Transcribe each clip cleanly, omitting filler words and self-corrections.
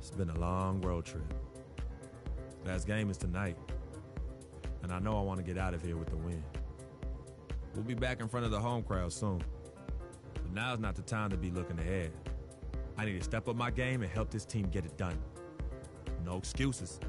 It's been a long road trip. Last game is tonight, and I know I want to get out of here with the win. We'll be back in front of the home crowd soon, but now's not the time to be looking ahead. I need to step up my game and help this team get it done. No excuses.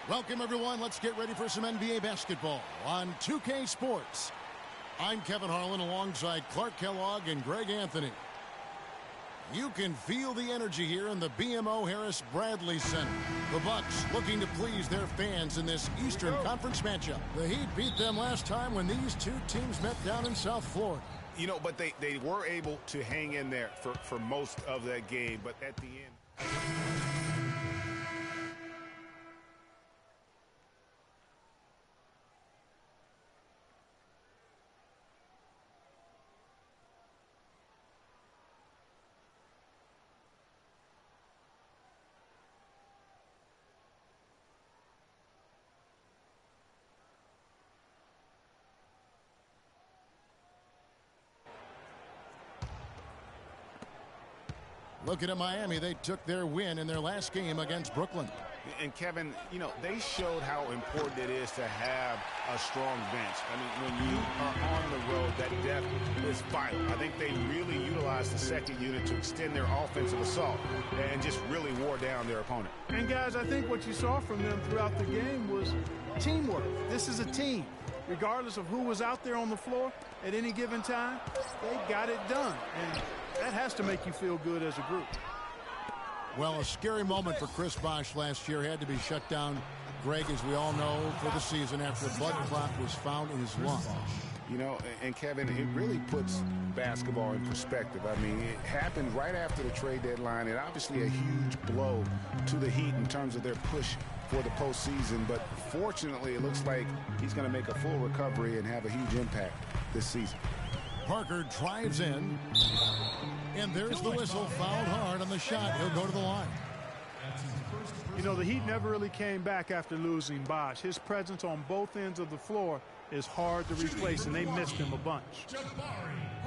Welcome, everyone. Let's get ready for some NBA basketball on 2K Sports. I'm Kevin Harlan alongside Clark Kellogg and Greg Anthony. You can feel the energy here in the BMO Harris Bradley Center. The Bucks looking to please their fans in this Eastern Conference matchup. The Heat beat them last time when these two teams met down in South Florida. You know, but they were able to hang in there for most of that game, but at the end... Looking at Miami, they took their win in their last game against Brooklyn. And Kevin, you know, they showed how important it is to have a strong bench. I mean, when you are on the road, that depth is vital. I think they really utilized the second unit to extend their offensive assault and just really wore down their opponent. And guys, I think what you saw from them throughout the game was teamwork. This is a team. Regardless of who was out there on the floor at any given time, they got it done. And that has to make you feel good as a group. Well, a scary moment for Chris Bosh last year. Had to be shut down, Greg, as we all know, for the season after a blood clot was found in his lung. You know, and Kevin, it really puts basketball in perspective. I mean, it happened right after the trade deadline, and obviously a huge blow to the Heat in terms of their push for the postseason. But fortunately, it looks like he's going to make a full recovery and have a huge impact this season. Parker drives in, and there's the whistle. Fouled hard on the shot. He'll go to the line. You know, the Heat never really came back after losing Bosh. His presence on both ends of the floor is hard to replace, and they missed him a bunch.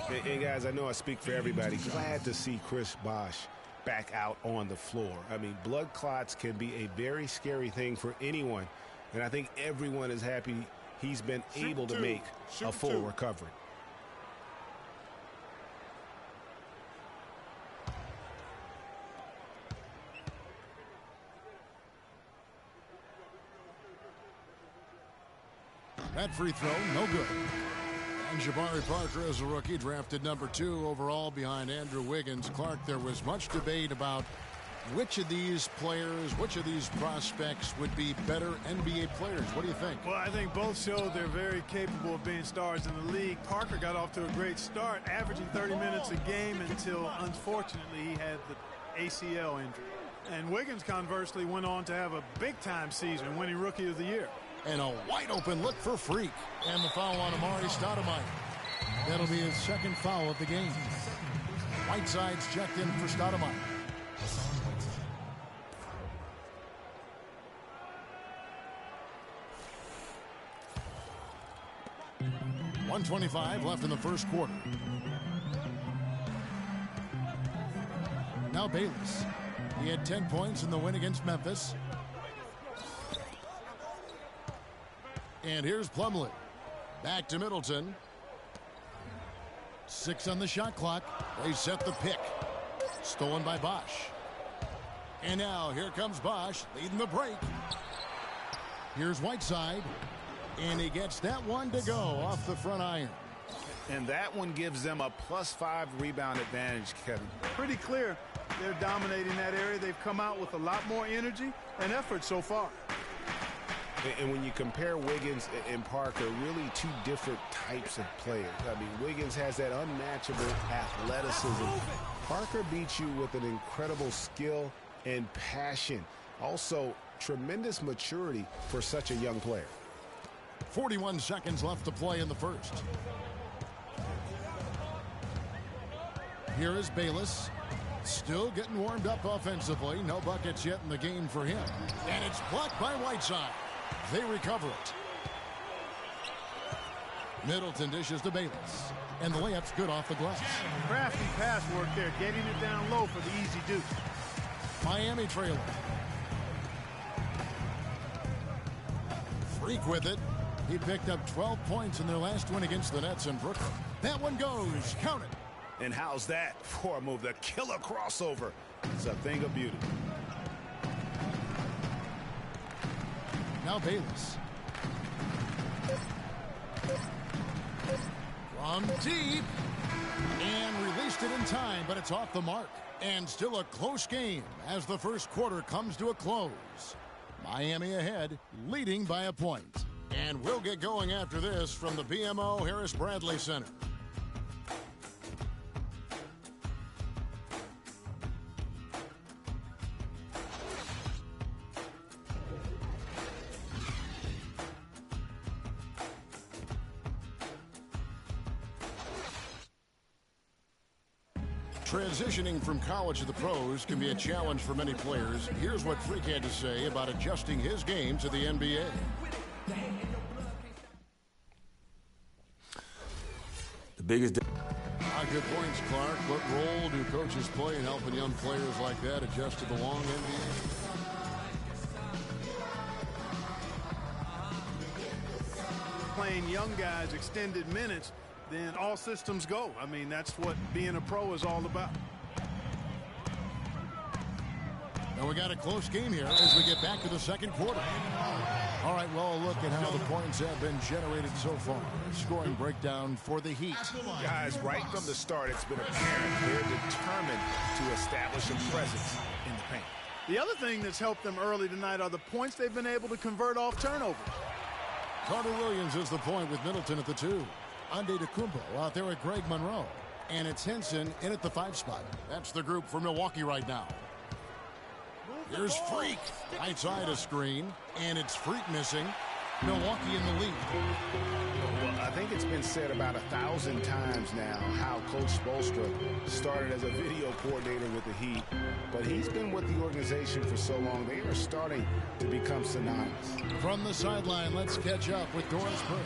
And guys, I know I speak for everybody. Glad to see Chris Bosh back out on the floor. I mean, blood clots can be a very scary thing for anyone, and I think everyone is happy he's been able to make a full recovery. That free throw, no good. And Jabari Parker is a rookie, drafted number 2 overall behind Andrew Wiggins. Clark, there was much debate about which of these players, which of these prospects would be better NBA players. What do you think? Well, I think both showed they're very capable of being stars in the league. Parker got off to a great start, averaging 30 minutes a game until, unfortunately, he had the ACL injury. And Wiggins, conversely, went on to have a big-time season, winning Rookie of the Year. And a wide-open look for Freak. And the foul on Amari Stoudemire. That'll be his second foul of the game. Whiteside's checked in for Stoudemire. 1:25 left in the first quarter. Now Bayless. He had 10 points in the win against Memphis. And here's Plumlee. Back to Middleton. 6 on the shot clock. They set the pick. Stolen by Bosch. And now here comes Bosch leading the break. Here's Whiteside. And he gets that one to go off the front iron. And that one gives them a +5 rebound advantage, Kevin. Pretty clear they're dominating that area. They've come out with a lot more energy and effort so far. And when you compare Wiggins and Parker, really two different types of players. I mean, Wiggins has that unmatchable athleticism. Parker beats you with an incredible skill and passion. Also, tremendous maturity for such a young player. 41 seconds left to play in the first. Here is Bayless. Still getting warmed up offensively. No buckets yet in the game for him. And it's blocked by Whiteside. They recover it. Middleton dishes to Bayless. And the layup's good off the glass. Crafty pass work there, getting it down low for the easy deuce. Miami trailer. Freak with it. He picked up 12 points in their last win against the Nets in Brooklyn. That one goes. Count it. And how's that for a move? The killer crossover. It's a thing of beauty. Now Bayless. From deep. And released it in time, but it's off the mark. And still a close game as the first quarter comes to a close. Miami ahead, leading by a point. And we'll get going after this from the BMO Harris Bradley Center. Transitioning from college to the pros can be a challenge for many players. Here's what Freak had to say about adjusting his game to the NBA. The biggest Good points, Clark. What role do coaches play in helping young players like that adjust to the long NBA? Playing young guys extended minutes, then all systems go. I mean, that's what being a pro is all about. And we got a close game here as we get back to the second quarter. All right, well, look at how the points have been generated so far. Scoring breakdown for the Heat. Guys, right from the start, it's been apparent they're determined to establish a presence in the paint. The other thing that's helped them early tonight are the points they've been able to convert off turnovers. Carter Williams is the point with Middleton at the 2. Antetokounmpo out there with Greg Monroe. And it's Henson in at the 5 spot. That's the group for Milwaukee right now. Here's Freak. Right side a screen. And it's Freak missing. Milwaukee in the lead. Well, I think it's been said about 1,000 times now how Coach Spoelstra started as a video coordinator with the Heat. But he's been with the organization for so long, they are starting to become synonymous. From the sideline, let's catch up with Doris Burke.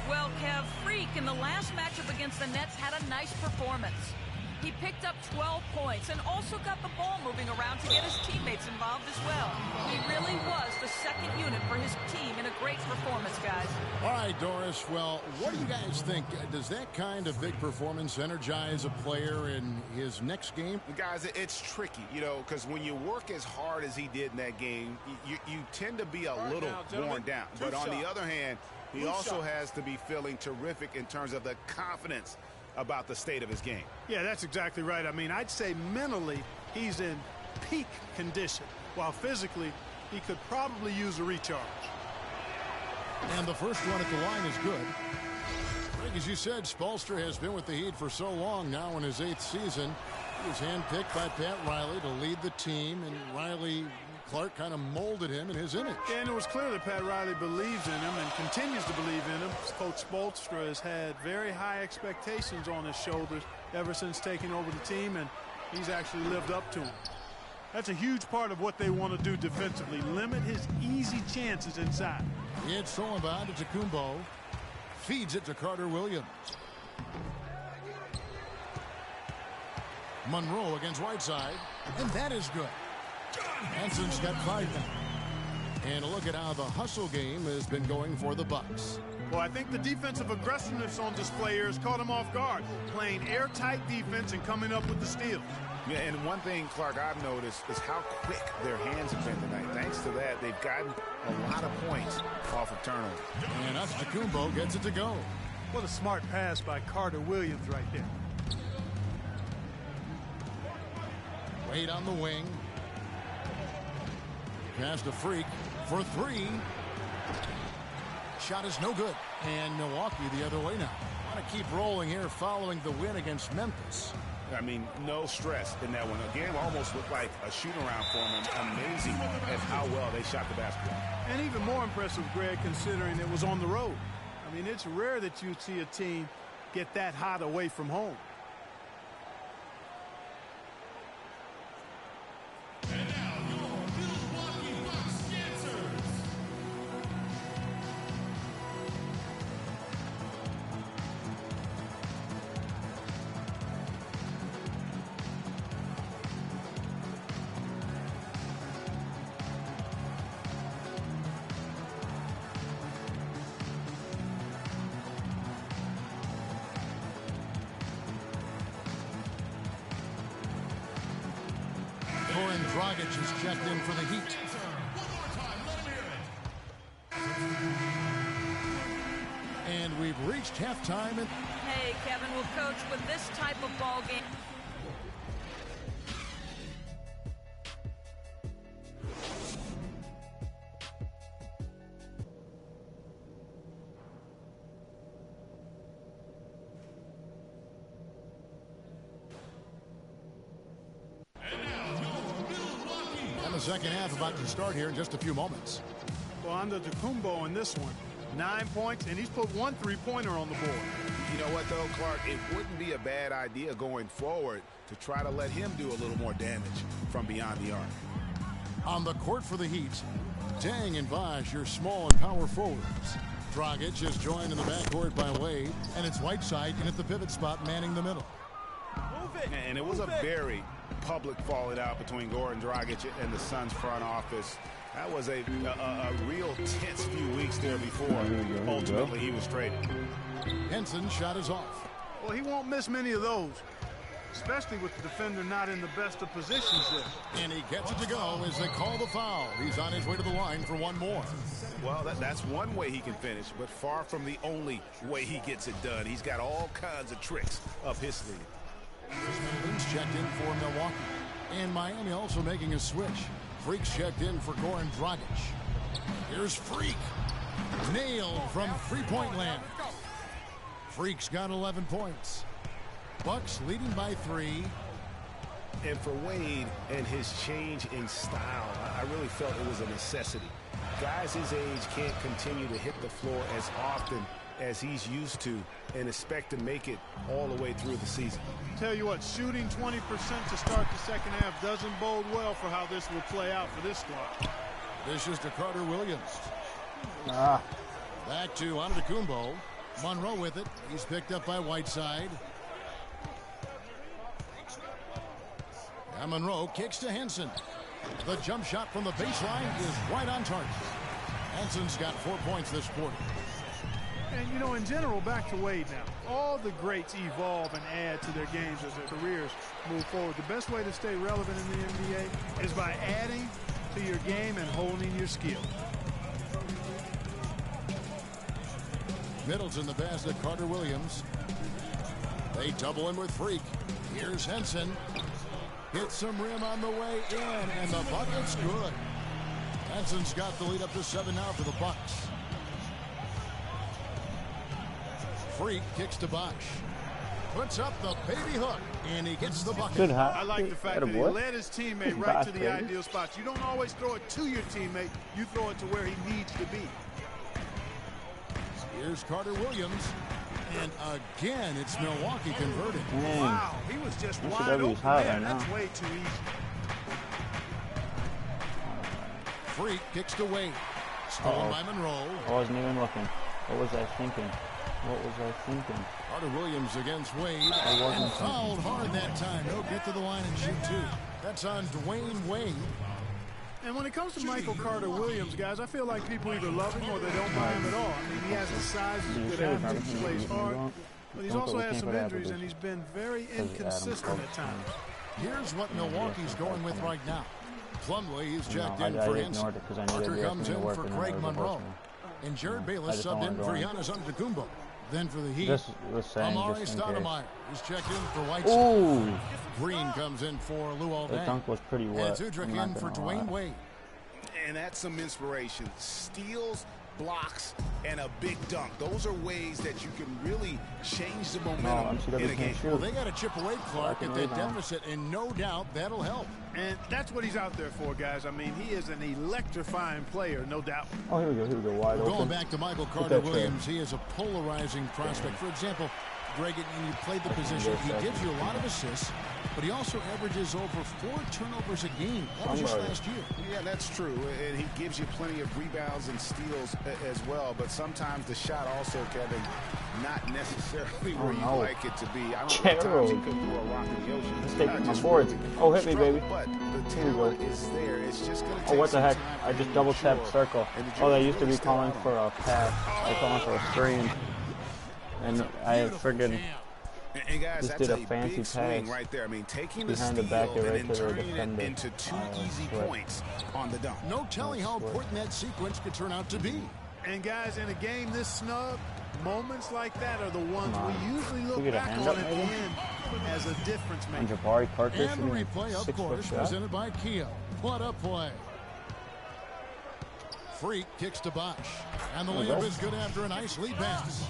Well, Kev, Freak in the last matchup against the Nets had a nice performance. He picked up 12 points and also got the ball moving around to get his teammates involved as well. He really was the second unit for his team in a great performance, guys. All right, Doris, well, what do you guys think? Does that kind of big performance energize a player in his next game? Guys, it's tricky, you know, because when you work as hard as he did in that game, you tend to be a little worn down. But on the other hand, he also has to be feeling terrific in terms of the confidence about the state of his game. Yeah, that's exactly right. I mean, I'd say mentally he's in peak condition, while physically he could probably use a recharge. And the first one at the line is good. Greg, as you said, Spoelstra has been with the Heat for so long now in his 8th season. He was handpicked by Pat Riley to lead the team, and Clark kind of molded him in his image. Yeah, and it was clear that Pat Riley believes in him and continues to believe in him. Coach Spoelstra has had very high expectations on his shoulders ever since taking over the team, and he's actually lived up to them. That's a huge part of what they want to do defensively, limit his easy chances inside. It's stolen by Antetokounmpo. Feeds it to Carter Williams. Monroe against Whiteside, and that is good. Henson's got 5 now. And a look at how the hustle game has been going for the Bucks. Well, I think the defensive aggressiveness on display here has caught him off guard, playing airtight defense and coming up with the steals. Yeah, and one thing, Clark, I've noticed is how quick their hands have been tonight. Thanks to that, they've gotten a lot of points off of turnovers. And Antetokounmpo gets it to go. What a smart pass by Carter Williams right there. Wade on the wing. Pass to Freak for three. Shot is no good. And Milwaukee the other way now. Want to keep rolling here following the win against Memphis. I mean, no stress in that one. Again, almost looked like a shoot-around for them. Amazing at how well they shot the basketball. And even more impressive, Greg, considering it was on the road. I mean, it's rare that you see a team get that hot away from home. And now your Milwaukee Bucks answers. Goran Dragic is checked in for the Heat. One more time, let him hear it. And we've reached halftime. Hey, Kevin, will coach with this type of ball game. And the second half about to start here in just a few moments. Well, Antetokounmpo in this one. 9 points, and he's put 1 3-pointer on the board. You know what, though, Clark? It wouldn't be a bad idea going forward to try to let him do a little more damage from beyond the arc. On the court for the Heat, Deng and Bosh, your small and power forwards. Dragic is joined in the backcourt by Wade, and it's Whiteside in at the pivot spot manning the middle. And it was a very public falling out between Goran Dragic and the Suns front office. That was a real tense few weeks there before ultimately he was traded. Henson's shot is off. Well, he won't miss many of those, especially with the defender not in the best of positions there. And he gets it to go as they call the foul. He's on his way to the line for one more. Well, that's one way he can finish, but far from the only way he gets it done. He's got all kinds of tricks up his sleeve. Middleton's checked in for Milwaukee. And Miami also making a switch. Freak's checked in for Goran Dragic. Here's Freak. Nailed from three-point land. Freak's got 11 points. Bucks leading by 3. And for Wade and his change in style, I really felt it was a necessity. Guys his age can't continue to hit the floor as often as he's used to and expect to make it all the way through the season. Tell you what, shooting 20% to start the second half doesn't bode well for how this will play out for this squad. This is to Carter Williams. Back to Antetokounmpo. Monroe with it. He's picked up by Whiteside. And Monroe kicks to Henson. The jump shot from the baseline is right on target. Henson's got 4 points this quarter. And, you know, in general, back to Wade now. All the greats evolve and add to their games as their careers move forward. The best way to stay relevant in the NBA is by adding to your game and honing your skill. Middleton the pass to Carter Williams. They double him with Freak. Here's Henson. Hits some rim on the way in, and the bucket's good. Henson's got the lead up to 7 now for the Bucks. Freak kicks to Bosh. Puts up the baby hook, and he gets the bucket. Good I like the fact that he led his teammate right to the ideal spots. You don't always throw it to your teammate. You throw it to where he needs to be. Here's Carter Williams. And again, it's Milwaukee converting. Wow, he was just wide open. Man, that's way too easy. Freak kicks to Wade. Stolen by Monroe. I wasn't even looking. What was I thinking? Carter Williams against Wade. And fouled hard that time. He'll get to the line and shoot 2. That's on Dwayne Wade. And when it comes to Michael Carter Williams, guys, I feel like people either love him or they don't buy him at all. I mean, he has the size, he's a good athlete, he plays hard, but he's also had some injuries, and he's been very inconsistent at times. Here's what Milwaukee's going with right now. Plumlee is checked in I for Henson. ignored it because I knew Parker they'd be comes asking in me to work for and Craig then it was a Monroe. voicemail. And Jared I Bayless just subbed don't in for wanna go Giannis Antetokounmpo. Then for the Heat, Just was saying, Amari just in case. Stoudemire is checked in for Whiteside. Ooh, Green comes in for Lou the Aldang. dunk was pretty And wet. Udrich I'm not in for gonna lie. Dwayne Wade. And that's some inspiration. Steals, blocks, and a big dunk. Those are ways that you can really change the momentum MCW in a game. can't shoot. Well, they got to chip away, Clark, at that rebound. deficit, and no doubt that'll help. And that's what he's out there for, guys. I mean, he is an electrifying player, no doubt. Oh, here we go, wide Going open. back to Michael that Carter trade. Williams, he is a polarizing prospect. For example, Greg, when you played the position, he gives you a lot of assists, but he also averages over 4 turnovers a game. That was just last year. Yeah, that's true. And he gives you plenty of rebounds and steals as well. But sometimes the shot also, Kevin, not necessarily where you like it to be. I don't know times he could throw a rocket Yoshi. Let's take my boards. Oh, hit me, baby. But the Here we go. talent is there. It's just going to take Oh, what the some heck? time I for just you double to tapped mature circle. and the Oh, they jury's used to really be still calling out on for a pass. They're calling for a screen. And I friggin' And guys, just that's did a a fancy big swing pass right there. I mean, taking the behind the steal back and right then to the turning it defender. into 2 easy swear. points on the dunk. No telling how important that sequence could turn out to be. And guys, in a game this snug, moments like that are the ones Come on. we usually look We get a back hand on up, at the maybe? end as a difference And maker. Jabari Parker And the shooting a replay, of 6-foot course, shot. presented by Kia. What a play. Freak kicks to Bosch. And the layup is good after a nice lead pass.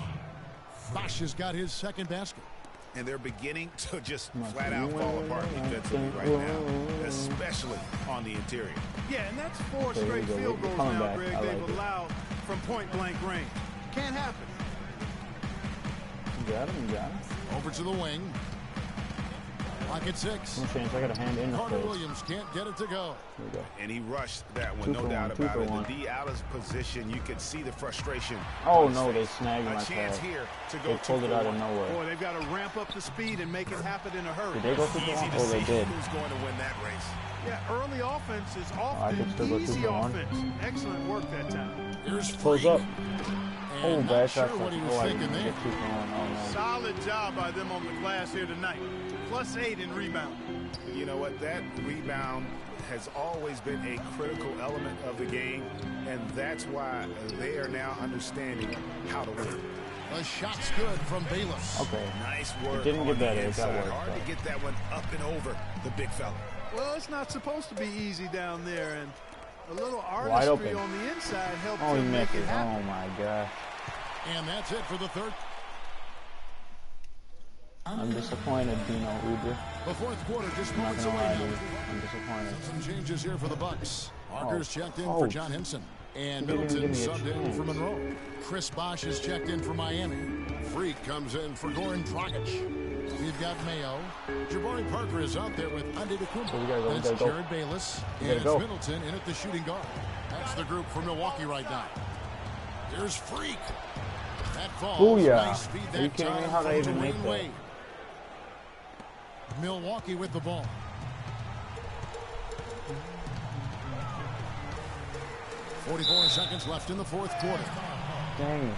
Bosch has got his second basket. And they're beginning to just flat out fall apart defensively right now, especially on the interior. Yeah, and that's 4 Okay, here straight we go. field We're goals coming now, back. Greg, I they've like it. allowed from point-blank range. Can't happen. You got him, you got him. Over to the wing. Lock at 6. No chance, I got a hand in the Carter face. Williams can't get it to go. Here we go. And he rushed that one, 2 no for doubt 1, 2 about for it. 1. The D out of position, you could see the frustration. Oh, on his no, they face. snagged A my chance pass. here to go They pulled it out of 2-for-1. nowhere. Boy, they've got to ramp up the speed and make it happen in a hurry. Did they go 2 for 1? Easy to Oh, they see did. who's going to win that race. Yeah, early offense is I could still often go 2 easy for 1. offense. Excellent work that time. Here's Pulls Freak. up. Oh, And bad not sure shot. what he was Oh, I thinking didn't there. get 2 for 1. Oh, no. Solid job by them on the glass here tonight. +8 in rebound. You know what? That rebound has always been a critical element of the game, and that's why they are now understanding how to win. The shot's good from Bayless. Okay. Nice work. didn't get on the better. It got inside. worse, Hard to though. get that one up and over the big fella. Well, it's not supposed to be easy down there, and a little Wide artistry open. on the inside helped Oh, he him make missed it it. happen. Oh, my gosh. And that's it for the third. I'm disappointed, Dino Udrich. The fourth quarter just I'm not moments gonna away lie, now. dude. I'm disappointed. Some changes here for the Bucks. Parker's checked in Oh. for John Henson. And He didn't Middleton give me a subbed in chance. for Monroe. Chris Bosch is checked in for Miami. Freak comes in for Goran Dragic. We've got Mayo. Jabari Parker is out there with Antetokounmpo. So we gotta go, we That's gotta go. Jared Bayless. We And gotta it's go. Middleton in at the shooting guard. That's the group for Milwaukee right now. Here's Freak. That falls. Booyah. Nice feed Are you that kidding me? time How'd I from even make Dwayne that? Wade. Milwaukee with the ball. .44 seconds left in the fourth quarter. Dang it.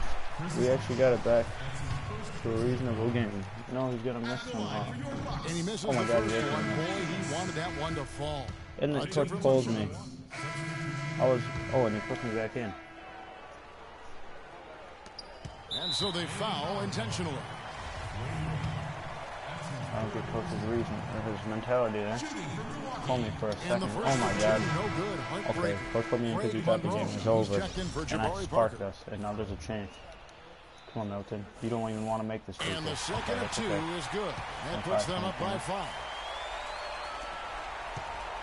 We actually got it back to a reasonable game. No, he's going to miss somehow. And he misses Oh my the God, first he one. did. Boy, he wanted that one to fall. And A this coach different pulls look. me. And he puts me back in. And so they foul intentionally. I don't get coach's reason or his mentality there. Call me for a And second. the first Oh my one, God. no good. Okay, Heartbreak. coach put me in because he Craig thought the Monroe. game was He's over. checked in for And I Jabari sparked Parker. us, and now there's a chance. Come on, Milton. You don't even want to make this free And the throw. second Okay, of that's two okay. is good. That I'm puts fine, them I'm up by fine. 5.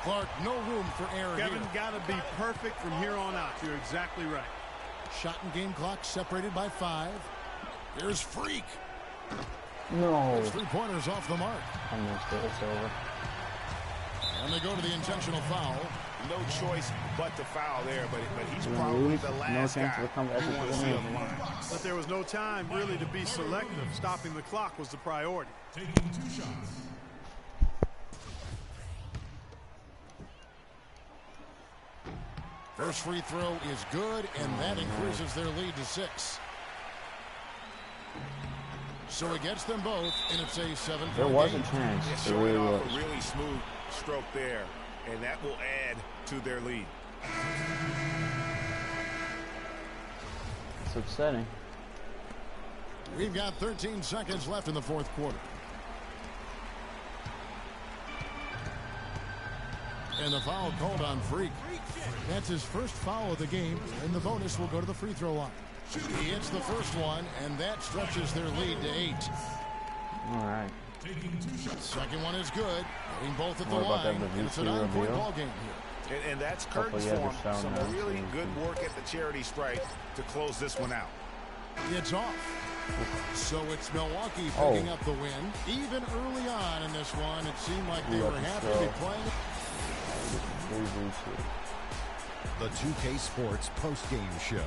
Clark, no room for error Kevin, here. got to be perfect from here on out. You're exactly right. Shot and game clock separated by 5. Here's Freak. No. 3-pointers off the mark. I missed it. It's over. And they go to the intentional foul. No choice but to foul there, but he's We're gonna probably lose. the No last chance guy to come back you to want the to see win. on the line. But there was no time really to be selective. Stopping the clock was the priority. Taking 2 shots. First free throw is good, and that increases their lead to 6. So he gets them both, and it's a 7-point There was a game. chance. Yeah, There really showing was. off a really smooth stroke there, and that will add to their lead. It's upsetting. We've got 13 seconds left in the fourth quarter. And the foul called on Freak. That's his first foul of the game, and the bonus will go to the free throw line. He hits the first one, and that stretches their lead to 8. All right. Second one is good. Hitting both at the What about line. that And it's a Levinski 9-point reveal? ball game here. And that's Hopefully curtains you for him. understand Some that. really good work at the charity stripe to close this one out. It's off. So it's Milwaukee Oh. picking up the win. Even early on in this one, it seemed like they We were got the happy to be throw. playing. 3v2. The 2K Sports postgame show.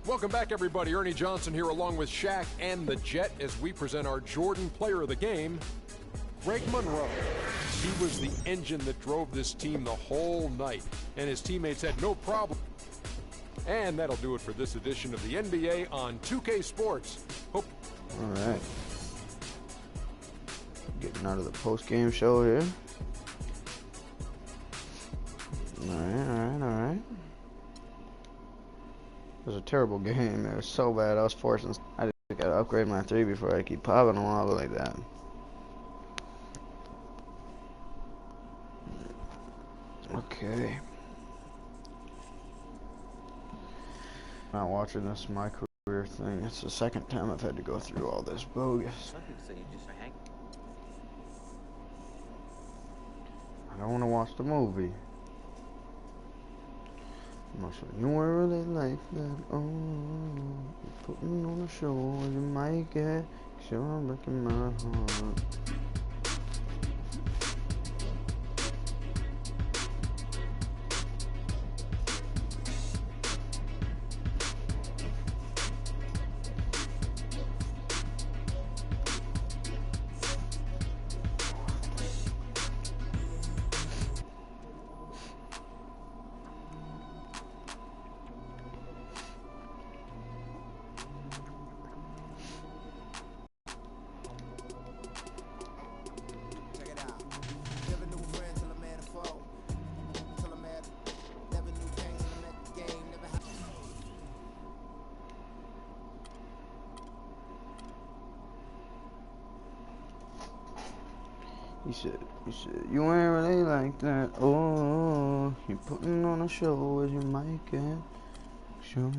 Welcome back, everybody. Ernie Johnson here along with Shaq and the Jet as we present our Jordan Player of the Game, Greg Monroe. He was the engine that drove this team the whole night, and his teammates had no problem. And that'll do it for this edition of the NBA on 2K Sports. Hope. All right. Getting out of the post-game show here. All right. It was a terrible game. It was so bad. I was forcing. I just gotta upgrade my 3 before I keep popping them all like that. Okay. Not watching this my career thing. It's the second time I've had to go through all this bogus. I don't want to watch the movie. You weren't really like that. Oh, you're putting on a show as you might get. Sure, I'm breaking my heart. He said, you ain't really like that. Oh, you're putting on a show as you might get. Sure.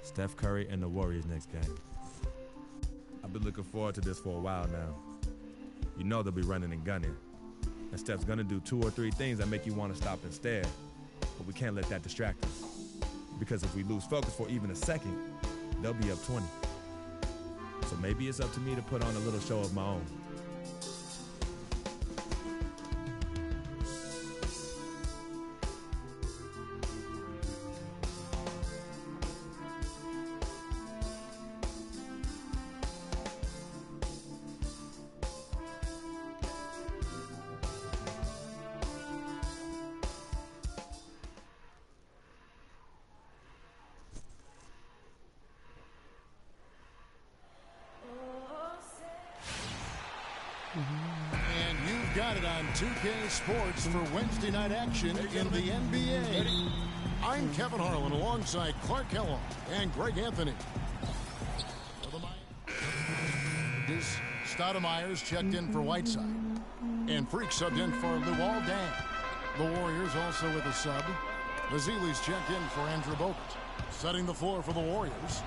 Steph Curry and the Warriors next game. I've been looking forward to this for a while now. You know they'll be running and gunning. And Steph's gonna do 2 or 3 things that make you want to stop and stare. But we can't let that distract us. Because if we lose focus for even a second, they'll be up 20. So maybe it's up to me to put on a little show of my own. And you've got it on 2K Sports for Wednesday night action in the NBA. I'm Kevin Harlan alongside Clark Kellogg and Greg Anthony. changes. Stoudemire's checked in for Whiteside. And Freak subbed in for Luol Deng. The Warriors also with a sub. Vasili's checked in for Andrew Bogut. Setting the floor for the Warriors.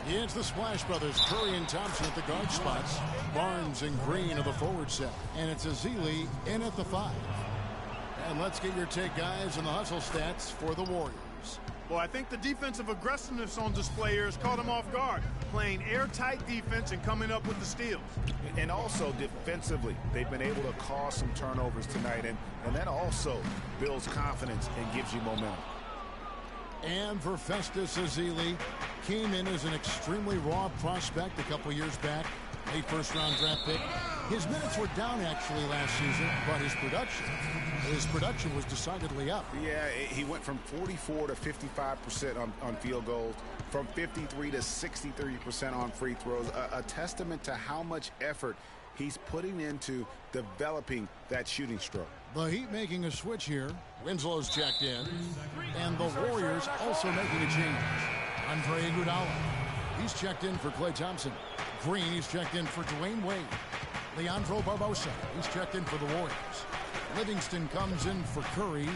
It's the Splash Brothers, Curry and Thompson at the guard spots. Barnes and Green are the forward set. And it's Ezeli in at the 5. And let's get your take, guys, on the hustle stats for the Warriors. Well, I think the defensive aggressiveness on display here has caught them off guard. Playing airtight defense and coming up with the steals. And also defensively, they've been able to cause some turnovers tonight. And that also builds confidence and gives you momentum. And for Festus Ezeli, came in as an extremely raw prospect a couple years back. A first-round draft pick. His minutes were down actually last season, but his production was decidedly up. Yeah, he went from 44 to 55% on field goals, from 53 to 63% on free throws. A testament to how much effort he's putting into developing that shooting stroke. The Heat making a switch here. Winslow's checked in. And the Warriors also making a change. Andre Iguodala. He's checked in for Klay Thompson. Green, he's checked in for Dwayne Wade. Leandro Barbosa, he's checked in for the Warriors. Livingston comes in for Curry.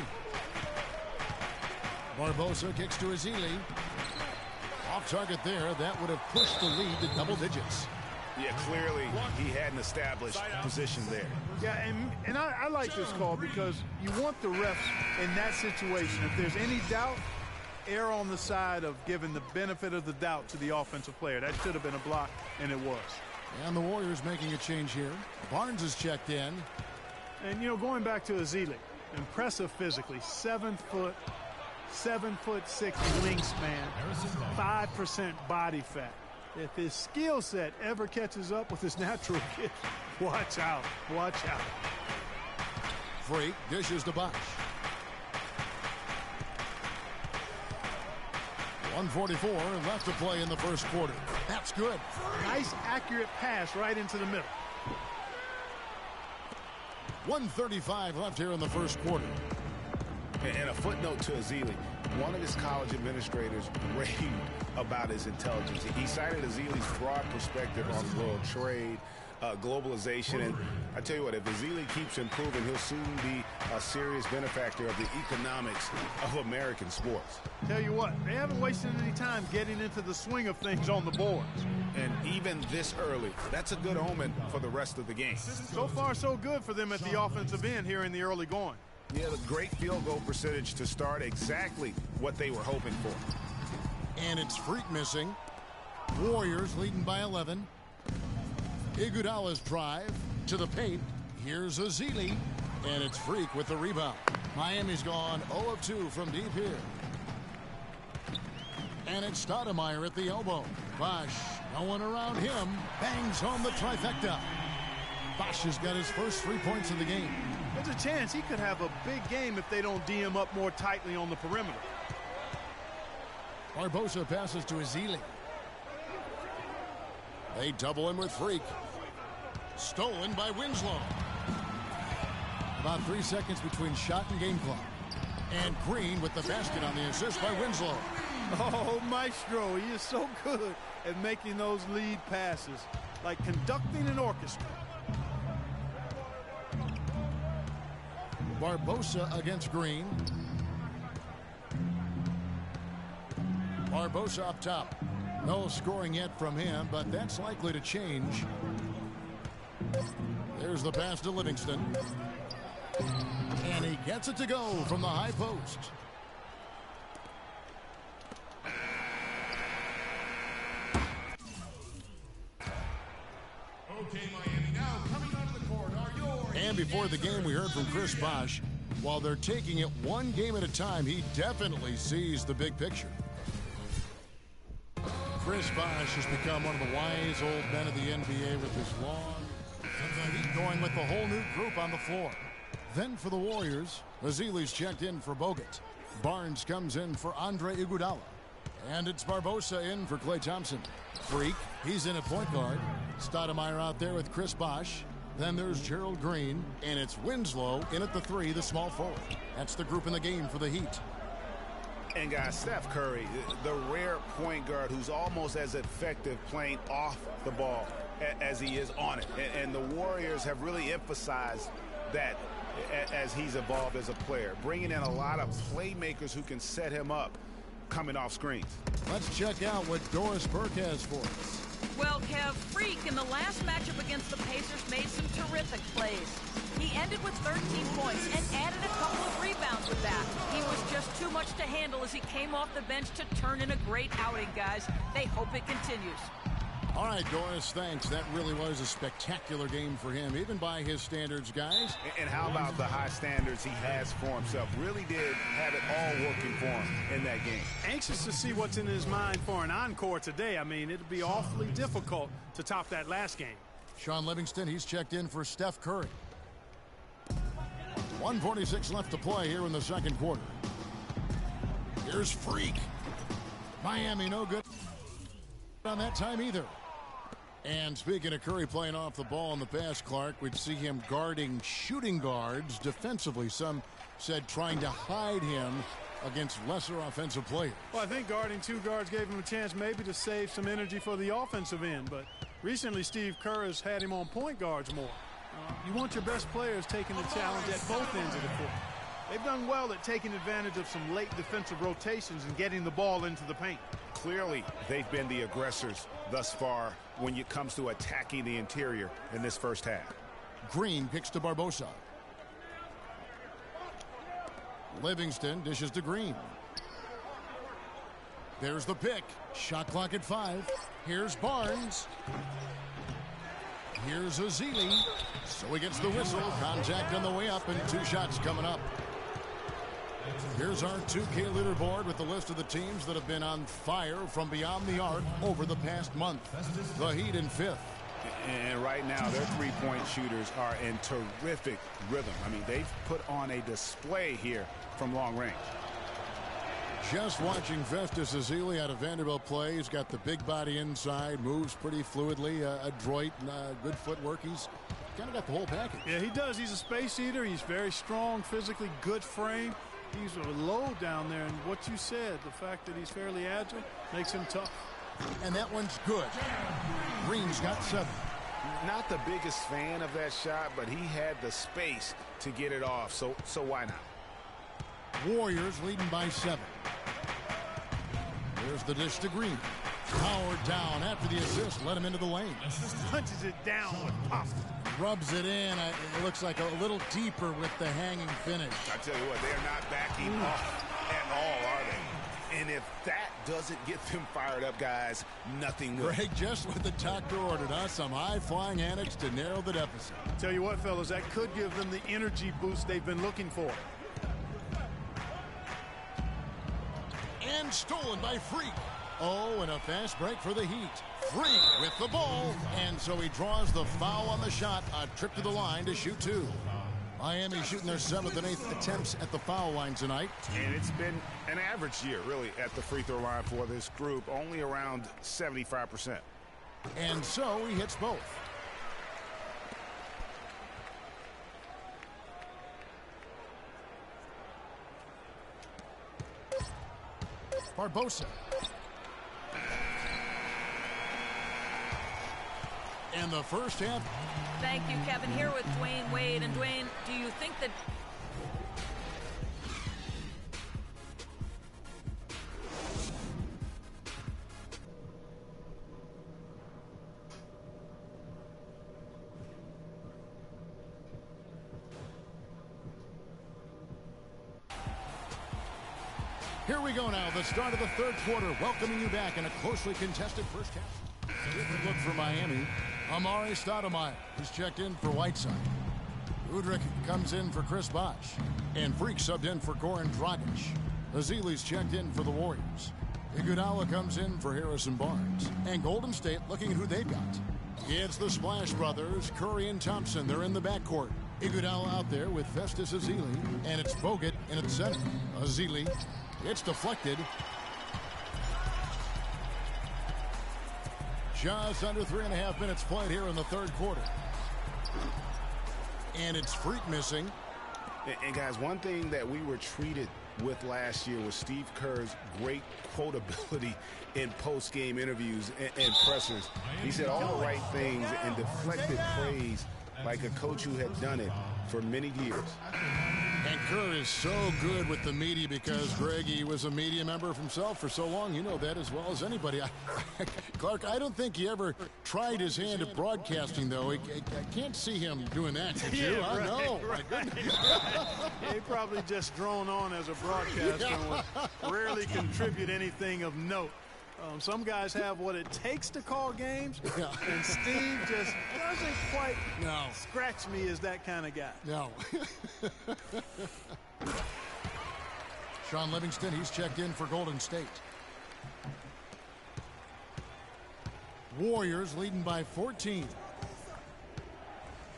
Barbosa kicks to Ezeli. Off target there. That would have pushed the lead to double digits. Yeah, clearly he had an established position there. Yeah, and I like this call because you want the refs in that situation. If there's any doubt, err on the side of giving the benefit of the doubt to the offensive player. That should have been a block, and it was. And the Warriors making a change here. Barnes is checked in. And, you know, going back to Ezeli, impressive physically. 7 foot, 7'6" wingspan, 5% body fat. If his skill set ever catches up with his natural gift, watch out, watch out. Freak dishes to Bosh. 1:44 left to play in the first quarter. That's good. Nice, accurate pass right into the middle. 1:35 left here in the first quarter. And a footnote to Ezeli. One of his college administrators raved about his intelligence. He cited Ezeli's broad perspective on world trade, globalization, and I tell you what, if Ezeli keeps improving, he'll soon be a serious benefactor of the economics of American sports. Tell you what, they haven't wasted any time getting into the swing of things on the boards. And even this early, that's a good omen for the rest of the game. So far, so good for them at the offensive end here in the early going. Yeah, the great field goal percentage to start, exactly what they were hoping for. And it's Freak missing. Warriors leading by 11. Iguodala's drive to the paint. Here's Ezeli. And it's Freak with the rebound. Miami's gone 0 of 2 from deep here. And it's Stoudemire at the elbow. Bosh, no one around him, bangs home the trifecta. Bosh has got his first 3 points of the game. There's a chance he could have a big game if they don't D him up more tightly on the perimeter. Barbosa passes to Ezeli. They double him with Freak. Stolen by Winslow. About 3 seconds between shot and game clock. And Green with the basket on the assist by Winslow. Oh, Maestro, he is so good at making those lead passes, like conducting an orchestra. Barbosa against Green. Barbosa up top. No scoring yet from him, but that's likely to change. There's the pass to Livingston. And he gets it to go from the high post. Okay, Miami, now coming onto the court are your... And before the game, we heard from Chris Bosh. While they're taking it one game at a time, he definitely sees the big picture. Chris Bosh has become one of the wise old men of the NBA with his long... He's going with the whole new group on the floor. Then for the Warriors, Ezeli's checked in for Bogut. Barnes comes in for Andre Iguodala. And it's Barbosa in for Klay Thompson. Freak, he's in at point guard. Stoudemire out there with Chris Bosh. Then there's Gerald Green. And it's Winslow in at the 3, the small forward. That's the group in the game for the Heat. And guys, Steph Curry, the rare point guard who's almost as effective playing off the ball as he is on it. And the Warriors have really emphasized that as he's evolved as a player, bringing in a lot of playmakers who can set him up coming off screens. Let's check out what Doris Burke has for us. Well, Kev, Freak in the last matchup against the Pacers made some terrific plays. He ended with 13 points and added a couple of rebounds with that. He was just too much to handle as he came off the bench to turn in a great outing, guys. They hope it continues. All right, Doris, thanks. That really was a spectacular game for him, even by his standards, guys. And how about the high standards he has for himself? Really did have it all working for him in that game. Anxious to see what's in his mind for an encore today. I mean, it'd be awfully difficult to top that last game. Sean Livingston, he's checked in for Steph Curry. 1:46 left to play here in the second quarter. Here's Freak. Miami no good on that time either. And speaking of Curry playing off the ball in the pass, Clark, we'd see him guarding shooting guards defensively. Some said trying to hide him against lesser offensive players. Well, I think guarding two guards gave him a chance maybe to save some energy for the offensive end. But recently, Steve Kerr has had him on point guards more. You want your best players taking the challenge at both ends of the court. They've done well at taking advantage of some late defensive rotations and getting the ball into the paint. Clearly, they've been the aggressors thus far when it comes to attacking the interior in this first half. Green kicks to Barbosa. Livingston dishes to Green. There's the pick. Shot clock at 5. Here's Barnes. Here's Ezeli. So he gets the whistle. Contact on the way up and 2 shots coming up. Here's our 2K leaderboard with the list of the teams that have been on fire from beyond the arc over the past month. The Heat in 5th. And right now, their three-point shooters are in terrific rhythm. I mean, they've put on a display here from long range. Just watching Festus Ezeli out of Vanderbilt play. He's got the big body inside, moves pretty fluidly, adroit, good footwork. He's kind of got the whole package. Yeah, he does. He's a space eater. He's very strong, physically good frame. He's a low down there, and what you said, the fact that he's fairly agile, makes him tough. And that one's good. Green's got 7. Not the biggest fan of that shot, but he had the space to get it off, so why not? Warriors leading by 7. Here's the dish to Green. Howard down after the assist, let him into the lane. Punches it down with pop. Rubs it in. It looks like a little deeper with the hanging finish. I tell you what, they're not backing off at all, are they? And if that doesn't get them fired up, guys, nothing will. Greg, just what the doctor ordered, huh? Some high-flying annex to narrow the deficit. Tell you what, fellas, that could give them the energy boost they've been looking for. And stolen by Freak. Oh, and a fast break for the Heat. Freak with the ball, and so he draws the foul on the shot. A trip to the line to shoot 2. Miami shooting their 7th and 8th attempts at the foul line tonight. And it's been an average year, really, at the free throw line for this group, only around 75%. And so he hits both. Barbosa. And the first half. Thank you, Kevin. Here with Dwayne Wade. And Dwayne, do you think that... Here we go now, the start of the third quarter, welcoming you back in a closely contested first half. Different look for Miami. Amari Stoudemire is checked in for Whiteside. Udrih comes in for Chris Bosh. And Freak subbed in for Goran Dragic. Ezeli's checked in for the Warriors. Iguodala comes in for Harrison Barnes. And Golden State looking at who they've got. It's the Splash Brothers, Curry and Thompson. They're in the backcourt. Iguodala out there with Festus Ezeli. And it's Bogut in at center. Ezeli. It's deflected. Just under 3.5 minutes played here in the third quarter. And it's Freak missing. And guys, one thing that we were treated with last year was Steve Kerr's great quotability in post-game interviews and pressers. He said all the right things and deflected praise like a coach who had done it for many years. And Kerr is so good with the media because, Greg, he was a media member himself for so long. You know that as well as anybody. Clark, I don't think he ever tried his hand at broadcasting, though. I can't see him doing that. Did you? Yeah, right, know. Right. Yeah, he probably just drone on as a broadcaster and would rarely contribute anything of note. Some guys have what it takes to call games, and Steve just doesn't quite scratch me as that kind of guy. No. Sean Livingston, he's checked in for Golden State. Warriors leading by 14.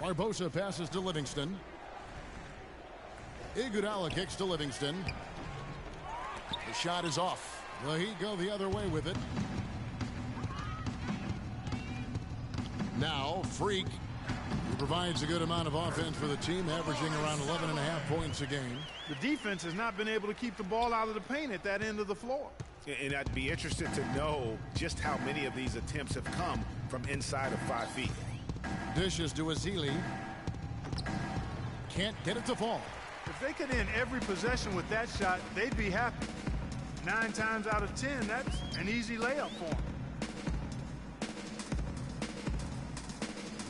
Barbosa passes to Livingston. Iguodala kicks to Livingston. The shot is off. The Heat go the other way with it. Now, Freak, who provides a good amount of offense for the team, averaging around 11.5 points a game. The defense has not been able to keep the ball out of the paint at that end of the floor. And I'd be interested to know just how many of these attempts have come from inside of 5 feet. Dishes to Ezeli. Can't get it to fall. If they could end every possession with that shot, they'd be happy. 9 times out of 10, that's an easy layup for them.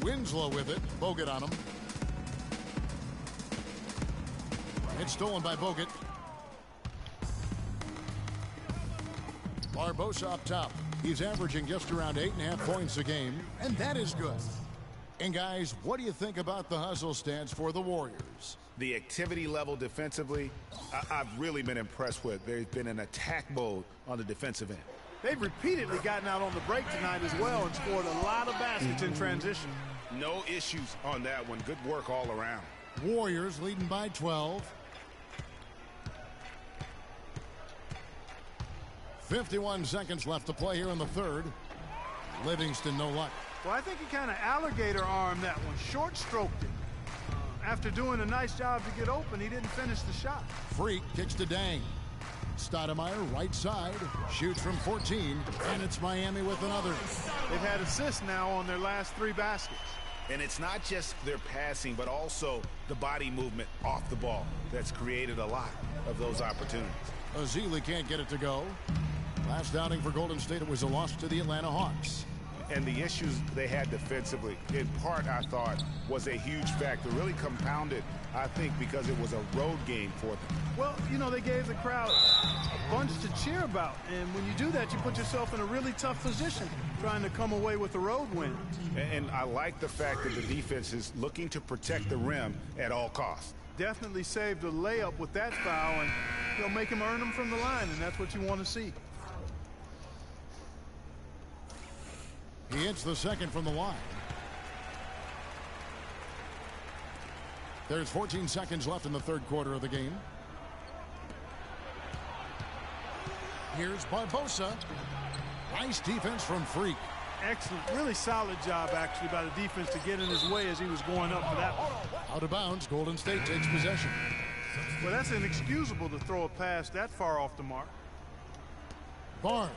Winslow with it. Bogut on him. It's stolen by Bogut. Barbosa up top. He's averaging just around 8.5 points a game, and that is good. And guys, what do you think about the hustle stance for the Warriors? The activity level defensively, I've really been impressed with. There's been an attack mode on the defensive end. They've repeatedly gotten out on the break tonight as well and scored a lot of baskets in transition. No issues on that one. Good work all around. Warriors leading by 12. 51 seconds left to play here in the third. Livingston, no luck. Well, I think he kind of alligator armed that one. Short stroked it. After doing a nice job to get open, he didn't finish the shot. Freak kicks to Dang. Stoudemire, right side, shoots from 14, and it's Miami with another. They've had assists now on their last 3 baskets. And it's not just their passing, but also the body movement off the ball that's created a lot of those opportunities. Ezeli can't get it to go. Last outing for Golden State, it was a loss to the Atlanta Hawks. And the issues they had defensively, in part, I thought, was a huge factor. Really compounded, I think, because it was a road game for them. Well, you know, they gave the crowd a bunch to cheer about. And when you do that, you put yourself in a really tough position trying to come away with a road win. And I like the fact that the defense is looking to protect the rim at all costs. Definitely saved a layup with that foul, and they'll make him earn them from the line, and that's what you want to see. He hits the second from the line. There's 14 seconds left in the third quarter of the game. Here's Barbosa. Nice defense from Freak. Excellent. Really solid job, actually, by the defense to get in his way as he was going up for that one. Out of bounds, Golden State takes possession. Well, that's inexcusable to throw a pass that far off the mark. Barnes.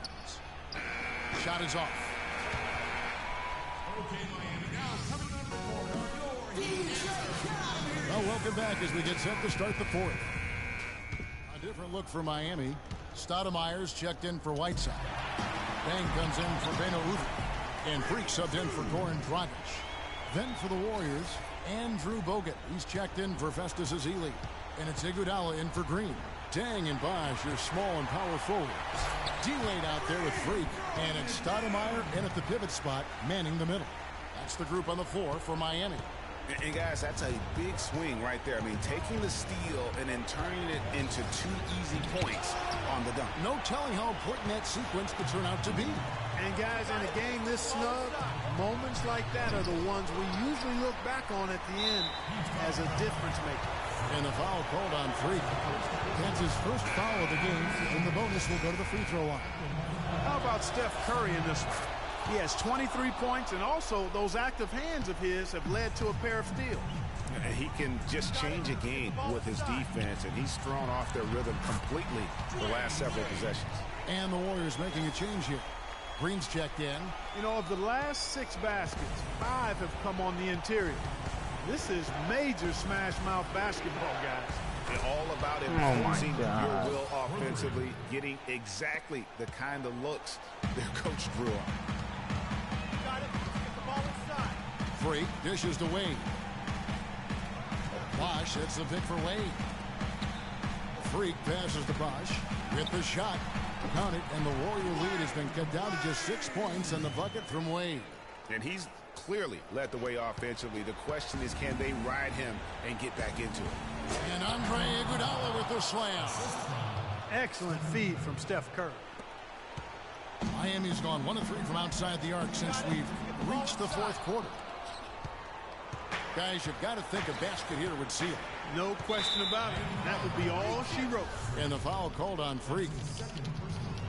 Shot is off. Well, welcome back as we get set to start the fourth. A different look for Miami. Stoudemire's checked in for Whiteside. Dang comes in for Beno Udrih. And Freak subbed in for Goran Dragic. Then for the Warriors, Andrew Bogut. He's checked in for Festus Ezeli. And it's Iguodala in for Green. Dang and Bosh, your small and power forwards. D-Wade out there with Freak. And it's Stoudemire in at the pivot spot, manning the middle. That's the group on the floor for Miami. And guys, that's a big swing right there. I mean, taking the steal and then turning it into 2 easy points on the dunk. No telling how important that sequence could turn out to be. And guys, in a game this snug, moments like that are the ones we usually look back on at the end as a difference maker. And a foul called on Freak. That's his first foul of the game, and the bonus will go to the free throw line. How about Steph Curry in this one? He has 23 points, and also those active hands of his have led to a pair of steals. He can just change a game with his defense, and he's thrown off their rhythm completely the last several possessions. And the Warriors making a change here. Green's checked in. You know, of the last 6 baskets, 5 have come on the interior. This is major smash mouth basketball, guys. And all about imposing your will offensively, getting exactly the kind of looks their coach drew up. Got it. Get the ball inside. Freak dishes to Wade. Bosch hits the pick for Wade. Freak passes to Bosch with the shot. Count it, and the Warrior lead has been cut down to just 6 points and the bucket from Wade. And he's clearly led the way offensively. The question is, can they ride him and get back into it? And Andre Iguodala with the slam. Excellent feed from Steph Curry. Miami's gone 1 of 3 from outside the arc since we've reached the 4th quarter. Guys, you've got to think a basket here would seal it. No question about it. That would be all she wrote. And the foul called on Freak.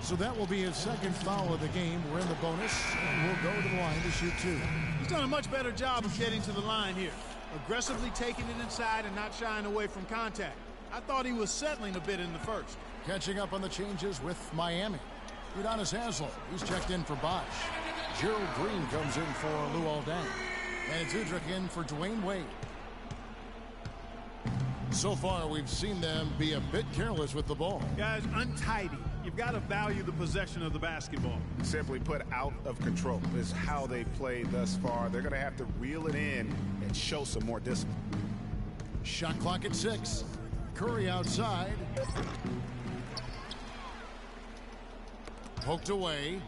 So that will be his 2nd foul of the game. We're in the bonus, and we'll go to the line to shoot 2. He's done a much better job of getting to the line here. Aggressively taking it inside and not shying away from contact. I thought he was settling a bit in the first. Catching up on the changes with Miami. Udonis Haslem, he's checked in for Bosch. Gerald Green comes in for Luol Deng. And it's Udrich in for Dwayne Wade. So far, we've seen them be a bit careless with the ball. Guys, untidy. You've got to value the possession of the basketball. Simply put, out of control is how they played thus far. They're going to have to reel it in and show some more discipline. Shot clock at 6. Curry outside. Poked away.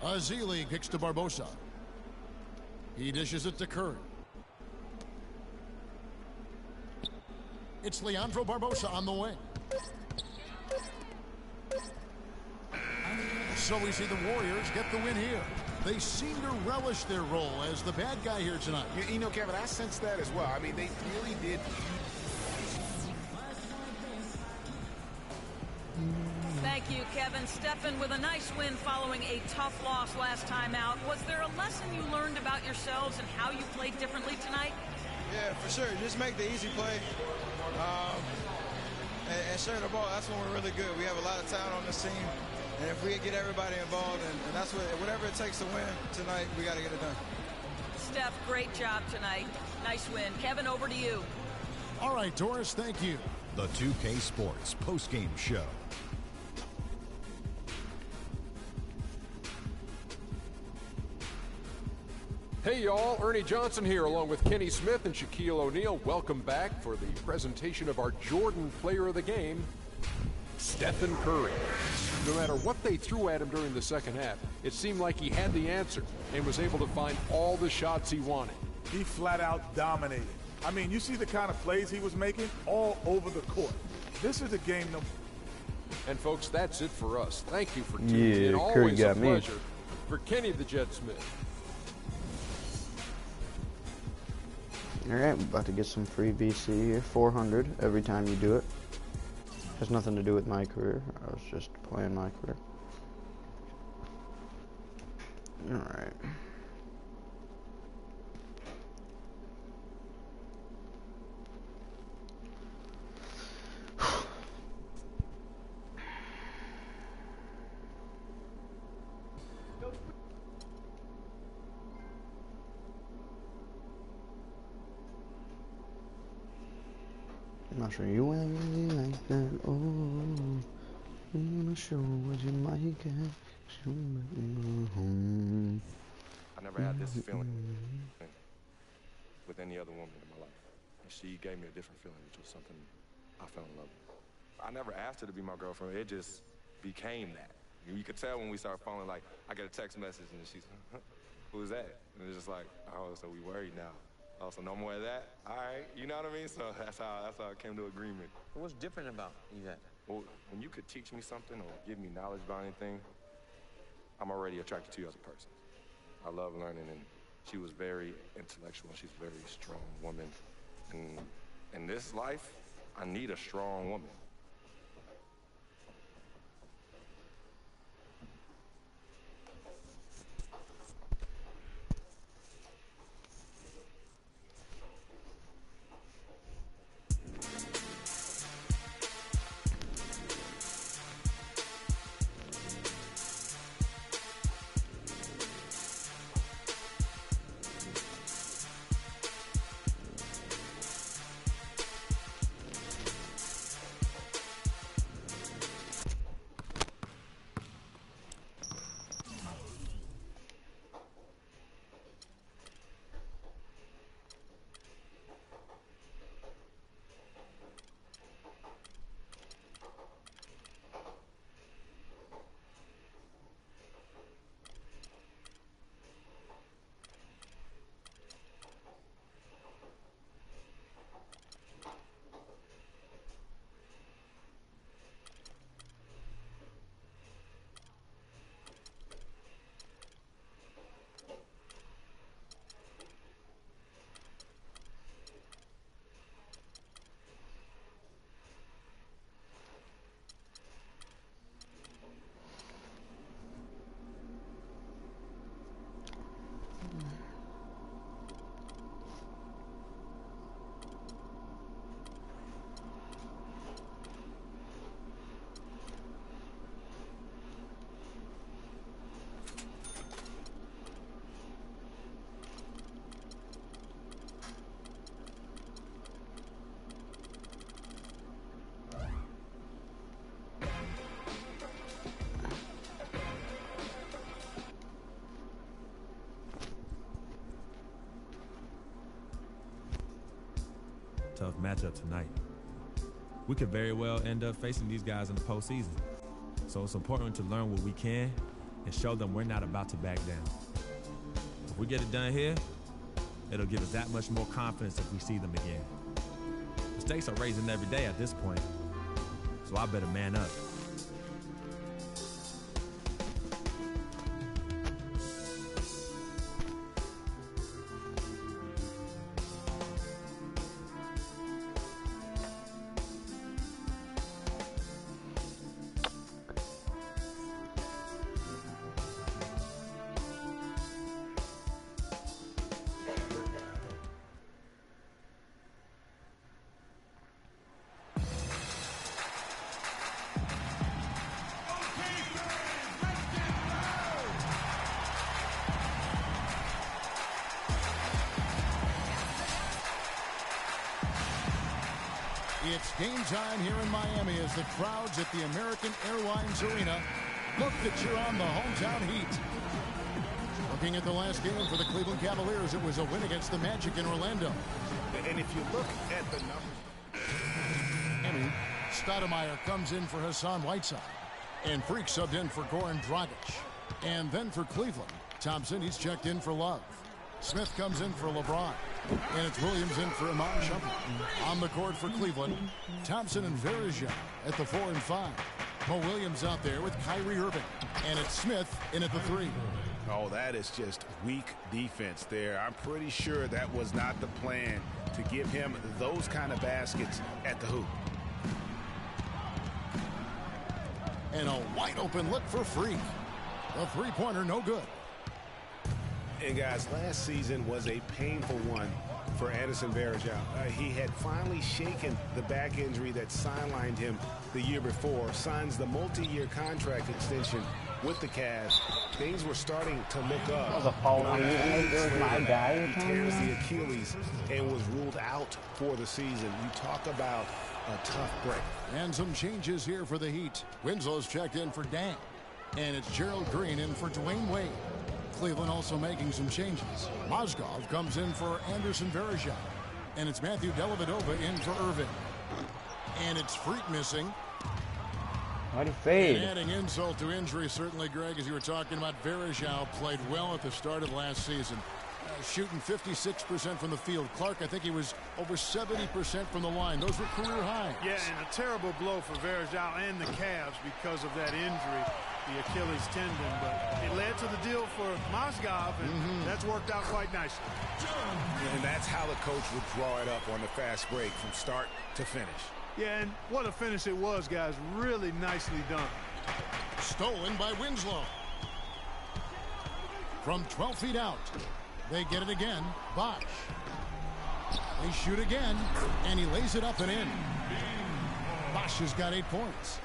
Azili kicks to Barbosa. He dishes it to Curry. It's Leandro Barbosa on the wing. So we see the Warriors get the win here. They seem to relish their role as the bad guy here tonight. You know, Kevin, I sense that as well. I mean, they really did. Thank you, Kevin. Stephen with a nice win following a tough loss last time out. Was there a lesson you learned about yourselves and how you played differently tonight? Yeah, for sure. Just make the easy play and share the ball. That's when we're really good. We have a lot of talent on this team. And if we get everybody involved, and that's whatever it takes to win tonight, we got to get it done. Steph, great job tonight. Nice win. Kevin, over to you. All right, Doris, thank you. The 2K Sports postgame show. Hey y'all, Ernie Johnson here along with Kenny Smith and Shaquille O'Neal. Welcome back for the presentation of our Jordan Player of the Game, Stephen Curry. No matter what they threw at him during the second half, it seemed like he had the answer and was able to find all the shots he wanted. He flat out dominated. I mean, you see the kind of plays he was making all over the court. This is a game no. And folks, that's it for us. Thank you for tuning in. Curry Always a got me. pleasure. For Kenny the Jet Smith. Alright, we're about to get some free VC here. 400 every time you do it. Has nothing to do with my career. I was just playing my career. Alright. I'm not sure you ain't really like that. Oh, I'm not sure what you might get. I never had this feeling with any other woman in my life. And she gave me a different feeling, which was something I fell in love with. I never asked her to be my girlfriend. It just became that. You could tell when we started falling, like, I get a text message and she's, who's that? And it's just like, oh, so we worried now. Oh, so no more of that? All right, you know what I mean? So that's how I came to agreement. What's different about that? Well, when you could teach me something or give me knowledge about anything, I'm already attracted to you as a person. I love learning, and she was very intellectual. She's a very strong woman. And in this life, I need a strong woman. tough matchup tonight. We could very well end up facing these guys in the postseason. So it's important to learn what we can and show them we're not about to back down. If we get it done here, it'll give us that much more confidence if we see them again. The stakes are raising every day at this point, so I better man up. It's game time here in Miami as the crowds at the American Airlines Arena look to cheer on the hometown Heat. Looking at the last game for the Cleveland Cavaliers, it was a win against the Magic in Orlando. And if you look at the numbers, Miami, Stoudemire comes in for Hassan Whiteside, and Freak subbed in for Goran Dragic. And then for Cleveland, Thompson, he's checked in for Love. Smith comes in for LeBron. And it's Williams in for Iman Shumpert. On the court for Cleveland, Thompson and Varejao at the 4 and 5. Mo Williams out there with Kyrie Irving. And it's Smith in at the 3. Oh, that is just weak defense there. I'm pretty sure that was not the plan to give him those kind of baskets at the hoop. And a wide open look for Freak. The three-pointer no good. And guys, last season was a painful one for Anderson Varejao. He had finally shaken the back injury that sidelined him the year before, signs the multi-year contract extension with the Cavs. Things were starting to look up. That was a foul on you. There was my guy. He tears the Achilles and was ruled out for the season. You talk about a tough break. And some changes here for the Heat. Winslow's checked in for Dan. And it's Gerald Green in for Dwayne Wade. Cleveland also making some changes. Mozgov comes in for Anderson Varejao. And it's Matthew Dellavedova in for Irving. And it's Freak missing. What a fade. And adding insult to injury, certainly, Greg, as you were talking about, Varejao played well at the start of last season. Shooting 56% from the field. Clark, I think he was over 70% from the line. Those were career highs. Yeah, and a terrible blow for Varejao and the Cavs because of that injury, the Achilles tendon. But it led to the deal for Mozgov, and that's worked out quite nicely. And that's how the coach would draw it up on the fast break from start to finish. Yeah, and what a finish it was, guys. Really nicely done. Stolen by Winslow. From 12 feet out. They get it again. Bosh. They shoot again, and he lays it up and in. Bosh has got 8 points.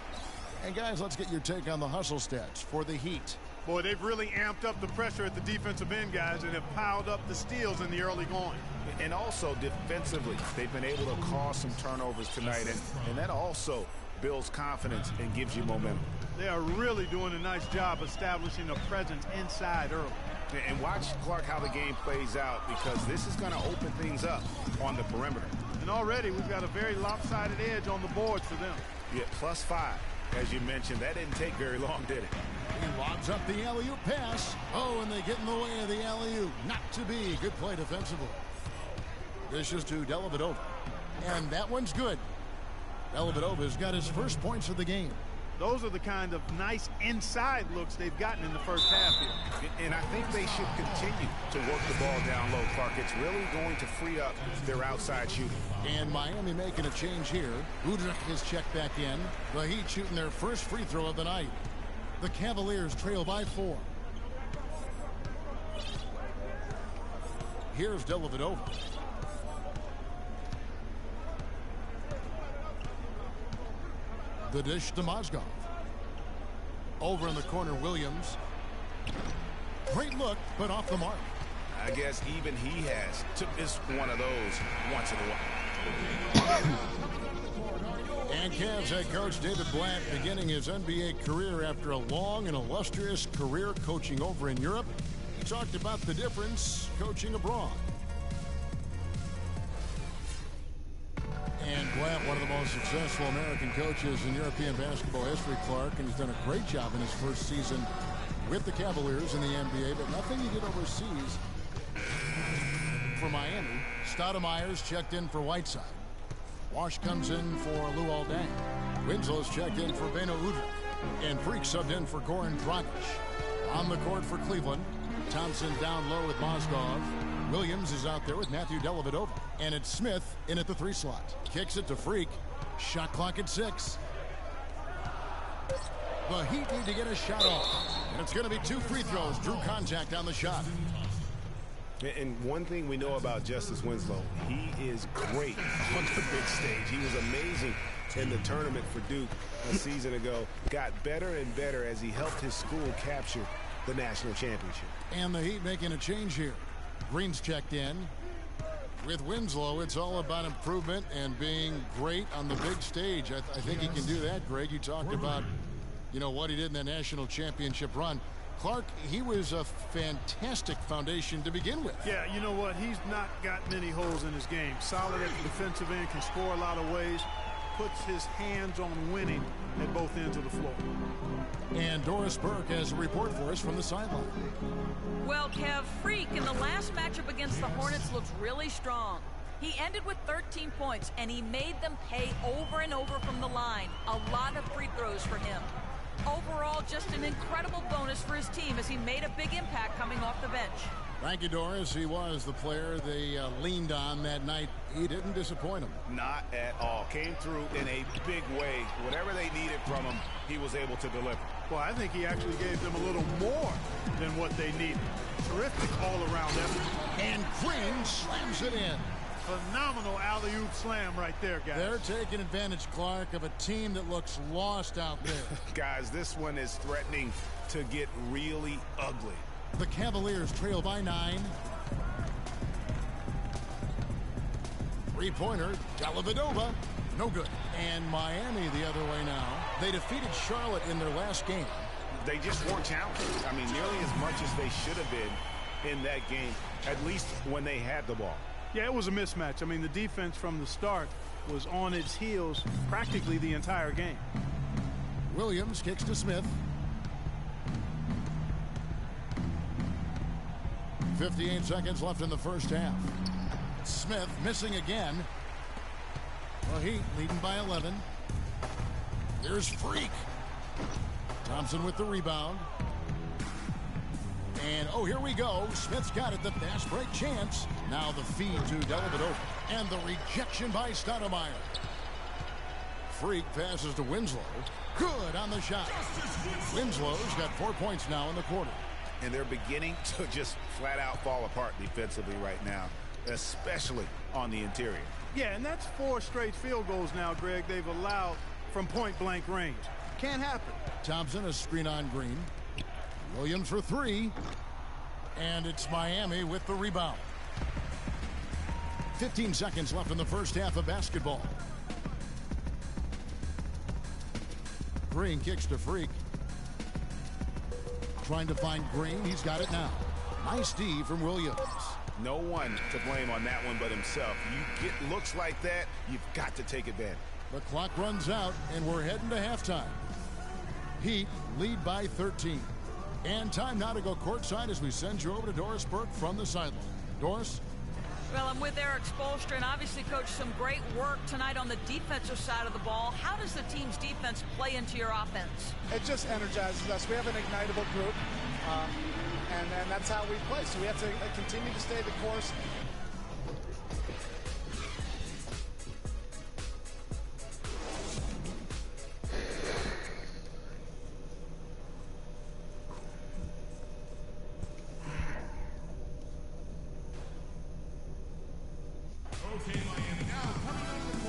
And guys, let's get your take on the hustle stats for the Heat. Boy, they've really amped up the pressure at the defensive end, guys, and have piled up the steals in the early going. And also defensively, they've been able to cause some turnovers tonight, and that also builds confidence and gives you momentum. They are really doing a nice job establishing a presence inside early. And watch, Clark, how the game plays out, because this is going to open things up on the perimeter. And already we've got a very lopsided edge on the boards for them. Yeah, +5, as you mentioned. That didn't take very long, did it? He lobs up the alley-oop pass. Oh, and they get in the way of the alley-oop. Not to be. Good play defensively. This is to Dellavedova. And that one's good. Dellavedova's got his first points of the game. Those are the kind of nice inside looks they've gotten in the first half here. And I think they should continue to work the ball down low, Clark. It's really going to free up their outside shooting. And Miami making a change here. Udrih is checked back in. The Heat shooting their first free throw of the night. The Cavaliers trail by 4. Here's Dellavedova. The dish to Mozgov. Over in the corner, Williams. Great look, but off the mark. I guess even he has to miss one of those once in a while. And Cavs head coach David Blatt beginning his NBA career after a long and illustrious career coaching over in Europe. He talked about the difference coaching abroad. One of the most successful American coaches in European basketball history, Clark, and he's done a great job in his first season with the Cavaliers in the NBA, but nothing he did overseas for Miami. Stoudemire's checked in for Whiteside. Wash comes in for Luol Deng. Winslow's checked in for Beno Udrih. And Freak subbed in for Goran Dragic. On the court for Cleveland, Thompson down low with Mozgov. Williams is out there with Matthew Dellavedova. And it's Smith in at the 3 slot. Kicks it to Freak. Shot clock at 6. The Heat need to get a shot off. And it's going to be 2 free throws. Drew contact on the shot. And one thing we know about Justice Winslow, he is great on the big stage. He was amazing in the tournament for Duke a season ago. Got better and better as he helped his school capture the national championship. And the Heat making a change here. Green's checked in. With Winslow, it's all about improvement and being great on the big stage. I think he can do that, Greg. You talked about, what he did in the national championship run. Clark, he was a fantastic foundation to begin with. Yeah, you know what? He's not got many holes in his game. Solid at the defensive end, can score a lot of ways, puts his hands on winning at both ends of the floor. And Doris Burke has a report for us from the sideline. Well, Kev, Freak in the last matchup against the Hornets looks really strong. He ended with 13 points, and he made them pay over and over from the line. A lot of free throws for him. Overall, just an incredible bonus for his team as he made a big impact coming off the bench. Thank you, Doris. He was the player they leaned on that night. He didn't disappoint them. Not at all. Came through in a big way. Whatever they needed from him, he was able to deliver. Well, I think he actually gave them a little more than what they needed. Terrific all-around effort. And Green slams it in. Phenomenal alley-oop slam right there, guys. They're taking advantage, Clark, of a team that looks lost out there. Guys, this one is threatening to get really ugly. The Cavaliers trail by 9. 3-pointer, Dellavedova, no good. And Miami the other way now. They defeated Charlotte in their last game. They just weren't challenged. I mean, nearly as much as they should have been in that game, at least when they had the ball. Yeah, it was a mismatch. I mean, the defense from the start was on its heels practically the entire game. Williams kicks to Smith. 58 seconds left in the first half. Smith missing again. The Heat leading by 11. Here's Freak. Thompson with the rebound. And, here we go. Smith's got it. The fast break chance. Now the feed to Dellavedova. And the rejection by Stoudemire. Freak passes to Winslow. Good on the shot. Winslow's got 4 points now in the quarter. And they're beginning to just flat out fall apart defensively right now, especially on the interior. Yeah, and that's 4 straight field goals now, Greg, they've allowed from point-blank range. Can't happen. Thompson, a screen on Green. Williams for 3. And it's Miami with the rebound. 15 seconds left in the first half of basketball. Green kicks to Freak. Trying to find Green. He's got it now. Nice D from Williams. No one to blame on that one but himself. You get looks like that, you've got to take advantage. The clock runs out, and we're heading to halftime. Heat lead by 13. And time now to go courtside as we send you over to Doris Burke from the sideline. Doris? Well, I'm with Eric Spoelstra, and obviously, Coach, some great work tonight on the defensive side of the ball. How does the team's defense play into your offense? It just energizes us. We have an ignitable group, and that's how we play. So we have to continue to stay the course.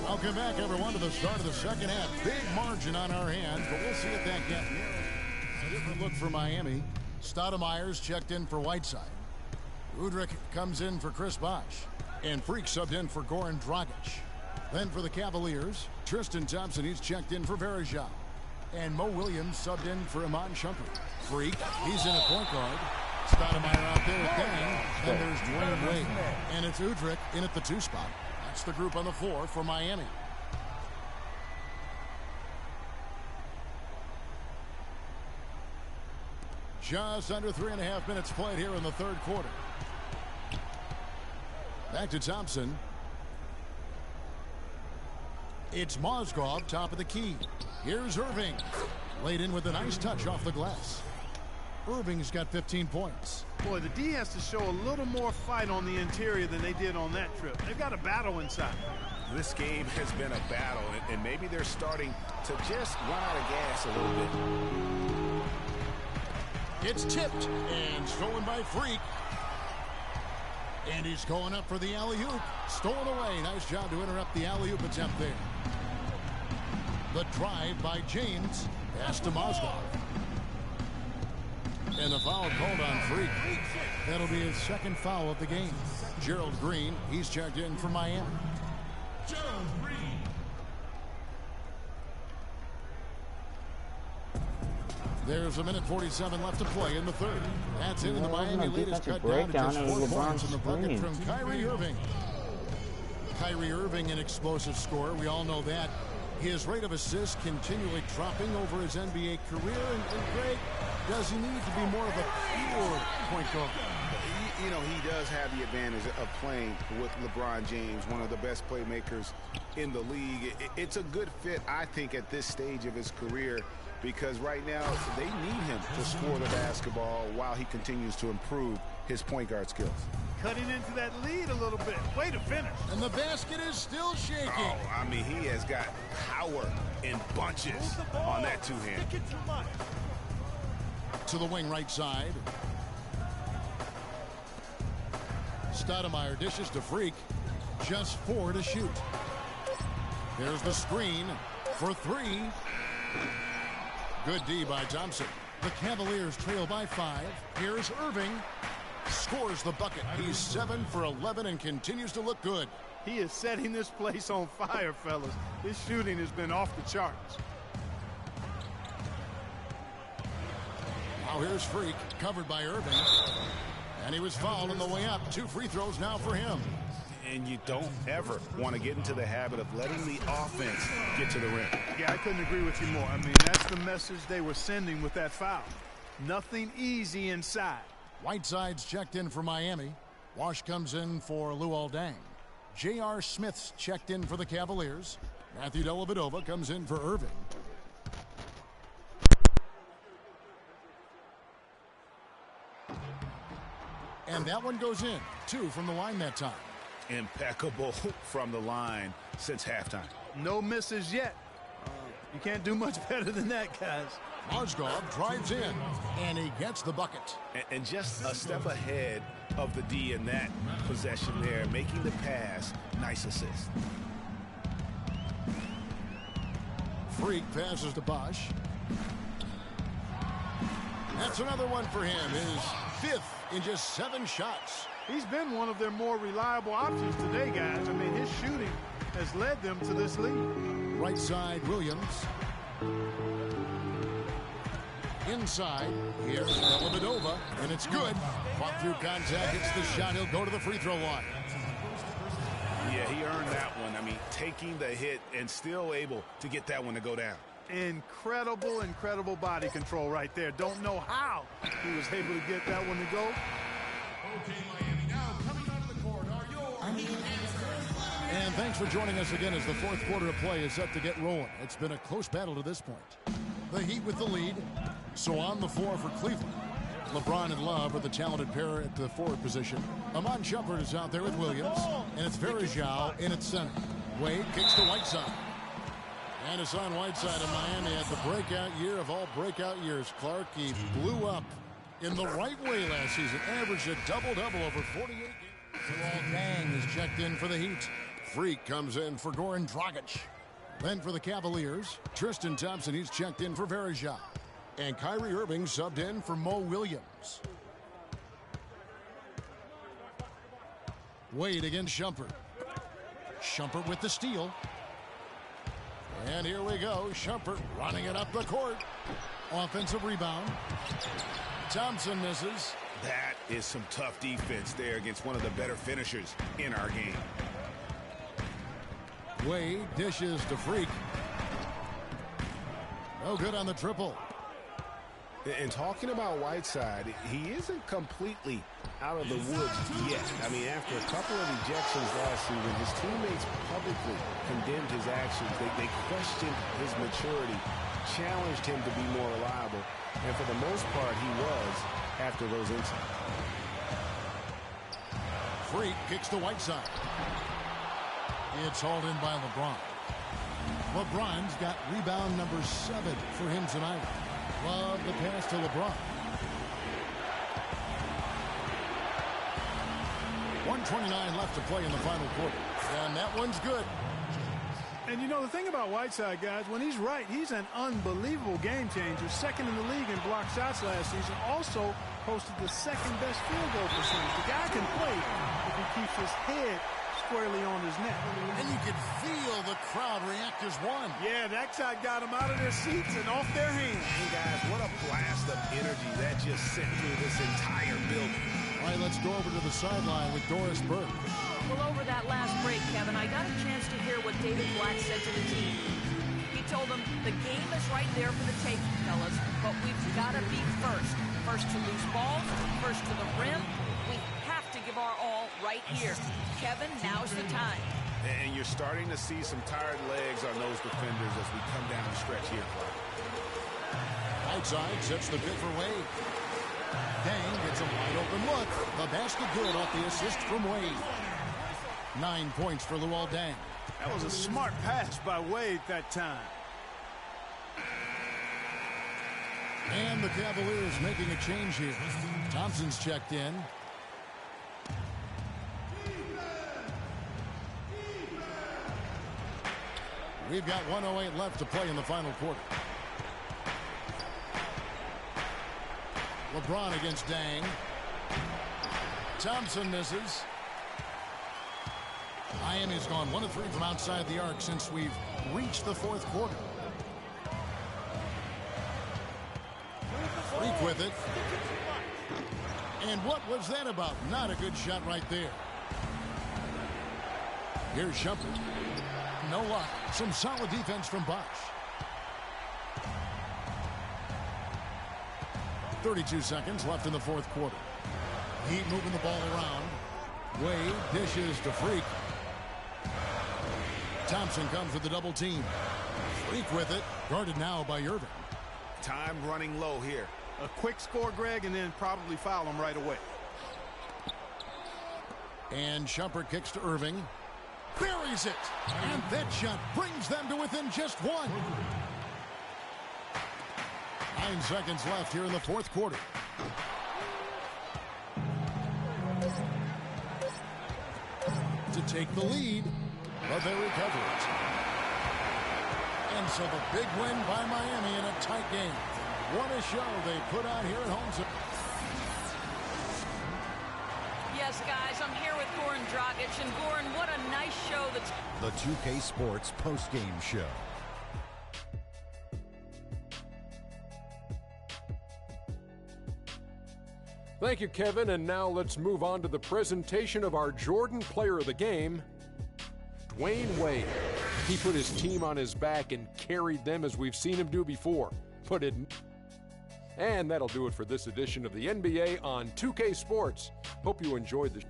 Welcome back, everyone, to the start of the second half. Big margin on our hands, but we'll see if that gets a different look for Miami. Stoudemire's checked in for Whiteside. Udrih comes in for Chris Bosh. And Freak subbed in for Goran Dragic. Then for the Cavaliers, Tristan Thompson, he's checked in for Varejao. And Mo Williams subbed in for Iman Shumpert. Freak, he's in at point guard. Stoudemire out there with Deng. And there's Dwayne Wade. And it's Udrih in at the 2 spot. That's the group on the floor for Miami. Just under 3.5 minutes played here in the third quarter. Back to Thompson. It's Mozgov, top of the key. Here's Irving. Laid in with a nice touch off the glass. Irving's got 15 points. Boy, the D has to show a little more fight on the interior than they did on that trip. They've got a battle inside. This game has been a battle, and maybe they're starting to just run out of gas a little bit. It's tipped and stolen by Freak. And he's going up for the alley-oop. Stolen away. Nice job to interrupt the alley-oop attempt there. The drive by James. Pass to Mozgov. And the foul called on Freak. That'll be his second foul of the game. Gerald Green, he's checked in for Miami. Gerald Green. There's a minute 47 left to play in the third. That's it, and the Miami lead is cut down to breakdown just of 4 LeBron's points in the bucket screen. from Kyrie Irving. Kyrie Irving, an explosive scorer. We all know that. His rate of assists continually dropping over his NBA career. And Greg, does he need to be more of a pure point guard? You know, he does have the advantage of playing with LeBron James, one of the best playmakers in the league. It's a good fit, I think, at this stage of his career, because right now they need him to score the basketball while he continues to improve his point guard skills. Cutting into that lead a little bit. Way to finish. And the basket is still shaking. Oh, I mean, he has got power in bunches on that two-hand. To the wing right side. Stoudemire dishes to Freak. Just 4 to shoot. There's the screen for 3. Good D by Thompson. The Cavaliers trail by 5. Here's Irving. Scores the bucket. He's 7 for 11 and continues to look good. He is setting this place on fire, fellas. His shooting has been off the charts. Now here's Freak, covered by Irving. And he was fouled on the way up. 2 free throws now for him. And you don't ever want to get into the habit of letting the offense get to the rim. Yeah, I couldn't agree with you more. I mean, that's the message they were sending with that foul. Nothing easy inside. Whiteside's checked in for Miami. Wash comes in for Luol Deng. J.R. Smith's checked in for the Cavaliers. Matthew Dellavedova comes in for Irving. And that one goes in. 2 from the line that time. Impeccable from the line since halftime. No misses yet. You can't do much better than that, guys. Mozgov drives in, and he gets the bucket. And just a step ahead of the D in that possession there, making the pass. Nice assist. Freak passes to Bosch. That's another one for him. His 5th in just 7 shots. He's been one of their more reliable options today, guys. I mean, his shooting has led them to this lead. Right side, Williams. Inside, here's Dellavedova, and it's good. Fought through contact, hits the shot, he'll go to the free throw line. Yeah, he earned that one. I mean, taking the hit and still able to get that one to go down. Incredible, incredible body control right there. Don't know how he was able to get that one to go. Okay, Miami, now coming out of the court are your And thanks for joining us again as the 4th quarter of play is set to get rolling. It's been a close battle to this point. The Heat with the lead. So on the floor for Cleveland. LeBron and Love are the talented pair at the forward position. Amon Shumpert is out there with Williams. And it's Varejao in its center. Wade kicks to Whiteside. And Hassan Whiteside of Miami had the breakout year of all breakout years. Clark, he blew up in the right way last season. Averaged a double-double over 48 games. Luol Deng is checked in for the Heat. Freak comes in for Goran Dragic. Then for the Cavaliers, Tristan Thompson, he's checked in for Varejao. And Kyrie Irving subbed in for Mo Williams. Wade against Shumpert. Shumpert with the steal. And here we go. Shumpert running it up the court. Offensive rebound. Thompson misses. That is some tough defense there against one of the better finishers in our game. Wade dishes to Freak. No good on the triple. And talking about Whiteside, he isn't completely out of the woods yet. I mean, after a couple of ejections last season, his teammates publicly condemned his actions. They questioned his maturity, challenged him to be more reliable, and for the most part, he was after those incidents. Freak kicks to Whiteside. It's hauled in by LeBron. LeBron's got rebound number 7 for him tonight. Love the pass to LeBron. 1:29 left to play in the final quarter. And that one's good. And you know, the thing about Whiteside, guys, when he's right, he's an unbelievable game changer. Second in the league in blocked shots last season. Also posted the second best field goal percentage. The guy can play if he keeps his head squarely on his net. And you can feel the crowd react as one. Yeah, that shot got them out of their seats and off their hands. Hey, guys, what a blast of energy that just sent through this entire building. All right, let's go over to the sideline with Doris Burke. Well, over that last break, Kevin, I got a chance to hear what David Blatt said to the team. He told them the game is right there for the taking, fellas, but we've got to be first. First to lose balls, first to the rim. We have to give our all right here. Kevin, now's the time. And you're starting to see some tired legs on those defenders as we come down the stretch here, Clark. Outside sets the pick for Wade. Dang gets a wide open look. The basket good off the assist from Wade. 9 points for Luol Deng. That was a smart pass by Wade that time. And the Cavaliers making a change here. Thompson's checked in. We've got 1:08 left to play in the final quarter. LeBron against Deng. Thompson misses. Miami's gone 1 of 3 from outside the arc since we've reached the fourth quarter. Freak with it. And what was that about? Not a good shot right there. Here's Shumpert. No luck. Some solid defense from Bosch. 32 seconds left in the fourth quarter. Heat moving the ball around. Wade dishes to Freak. Thompson comes with the double team. Freak with it. Guarded now by Irving. Time running low here. A quick score, Greg, and then probably foul him right away. And Shumpert kicks to Irving. Buries it. And that shot brings them to within just 1. 9 seconds left here in the fourth quarter. To take the lead, but they recover it. And so the big win by Miami in a tight game. What a show they put on here at home. Yes, guys, I'm here with Goran Dragic. And Goran, what a nice show. That's the 2K Sports postgame show. Thank you, Kevin. And now let's move on to the presentation of our Jordan Player of the Game, Dwayne Wade. He put his team on his back and carried them as we've seen him do before. And that'll do it for this edition of the NBA on 2K Sports. Hope you enjoyed the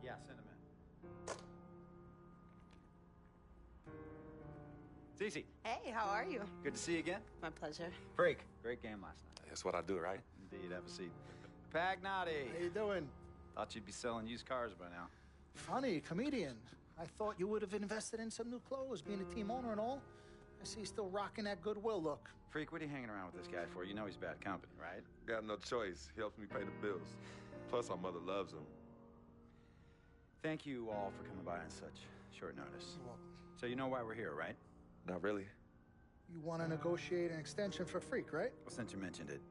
Yeah, send him in. Cece. Hey, how are you? Good to see you again. My pleasure. Freak. Great game last night. That's what I do, right? Indeed. Have a seat. Pagnotti. How you doing? Thought you'd be selling used cars by now. Funny, comedian. I thought you would have invested in some new clothes, being a team owner and all. I see you still rocking that Goodwill look. Freak, what are you hanging around with this guy for? You know he's bad company, right? Got no choice. He helps me pay the bills. Plus, our mother loves him. Thank you all for coming by on such short notice. You're welcome. So you know why we're here, right? Not really. You want to negotiate an extension for Freak, right? Well, since you mentioned it,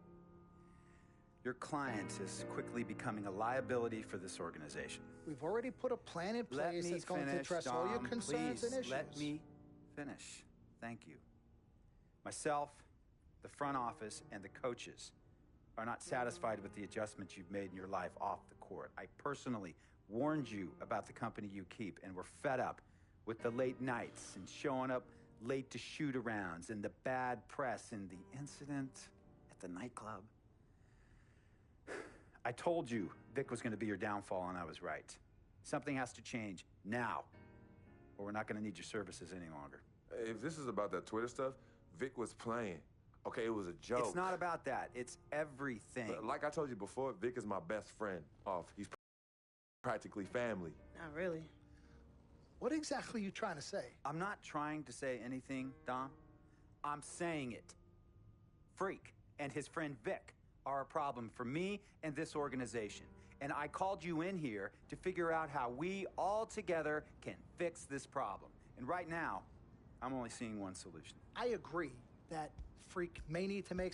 Your client is quickly becoming a liability for this organization. We've already put a plan in Let place me that's going to finish, address all your Dom. concerns Please, and issues. let me finish. Thank you. Myself, the front office, and the coaches are not satisfied with the adjustments you've made in your life off the court. I personally warned you about the company you keep, and we're fed up with the late nights and showing up late to shoot-arounds and the bad press and the incident at the nightclub. I told you Vic was going to be your downfall, and I was right. Something has to change now, or we're not going to need your services any longer. If this is about that Twitter stuff, Vic was playing. Okay, it was a joke. It's not about that. It's everything. But like I told you before, Vic is my best friend. He's practically family. Not really. What exactly are you trying to say? I'm not trying to say anything, Dom. I'm saying it. Freak and his friend Vic are a problem for me and this organization. And I called you in here to figure out how we all together can fix this problem. And right now, I'm only seeing one solution. I agree that Freak may need to make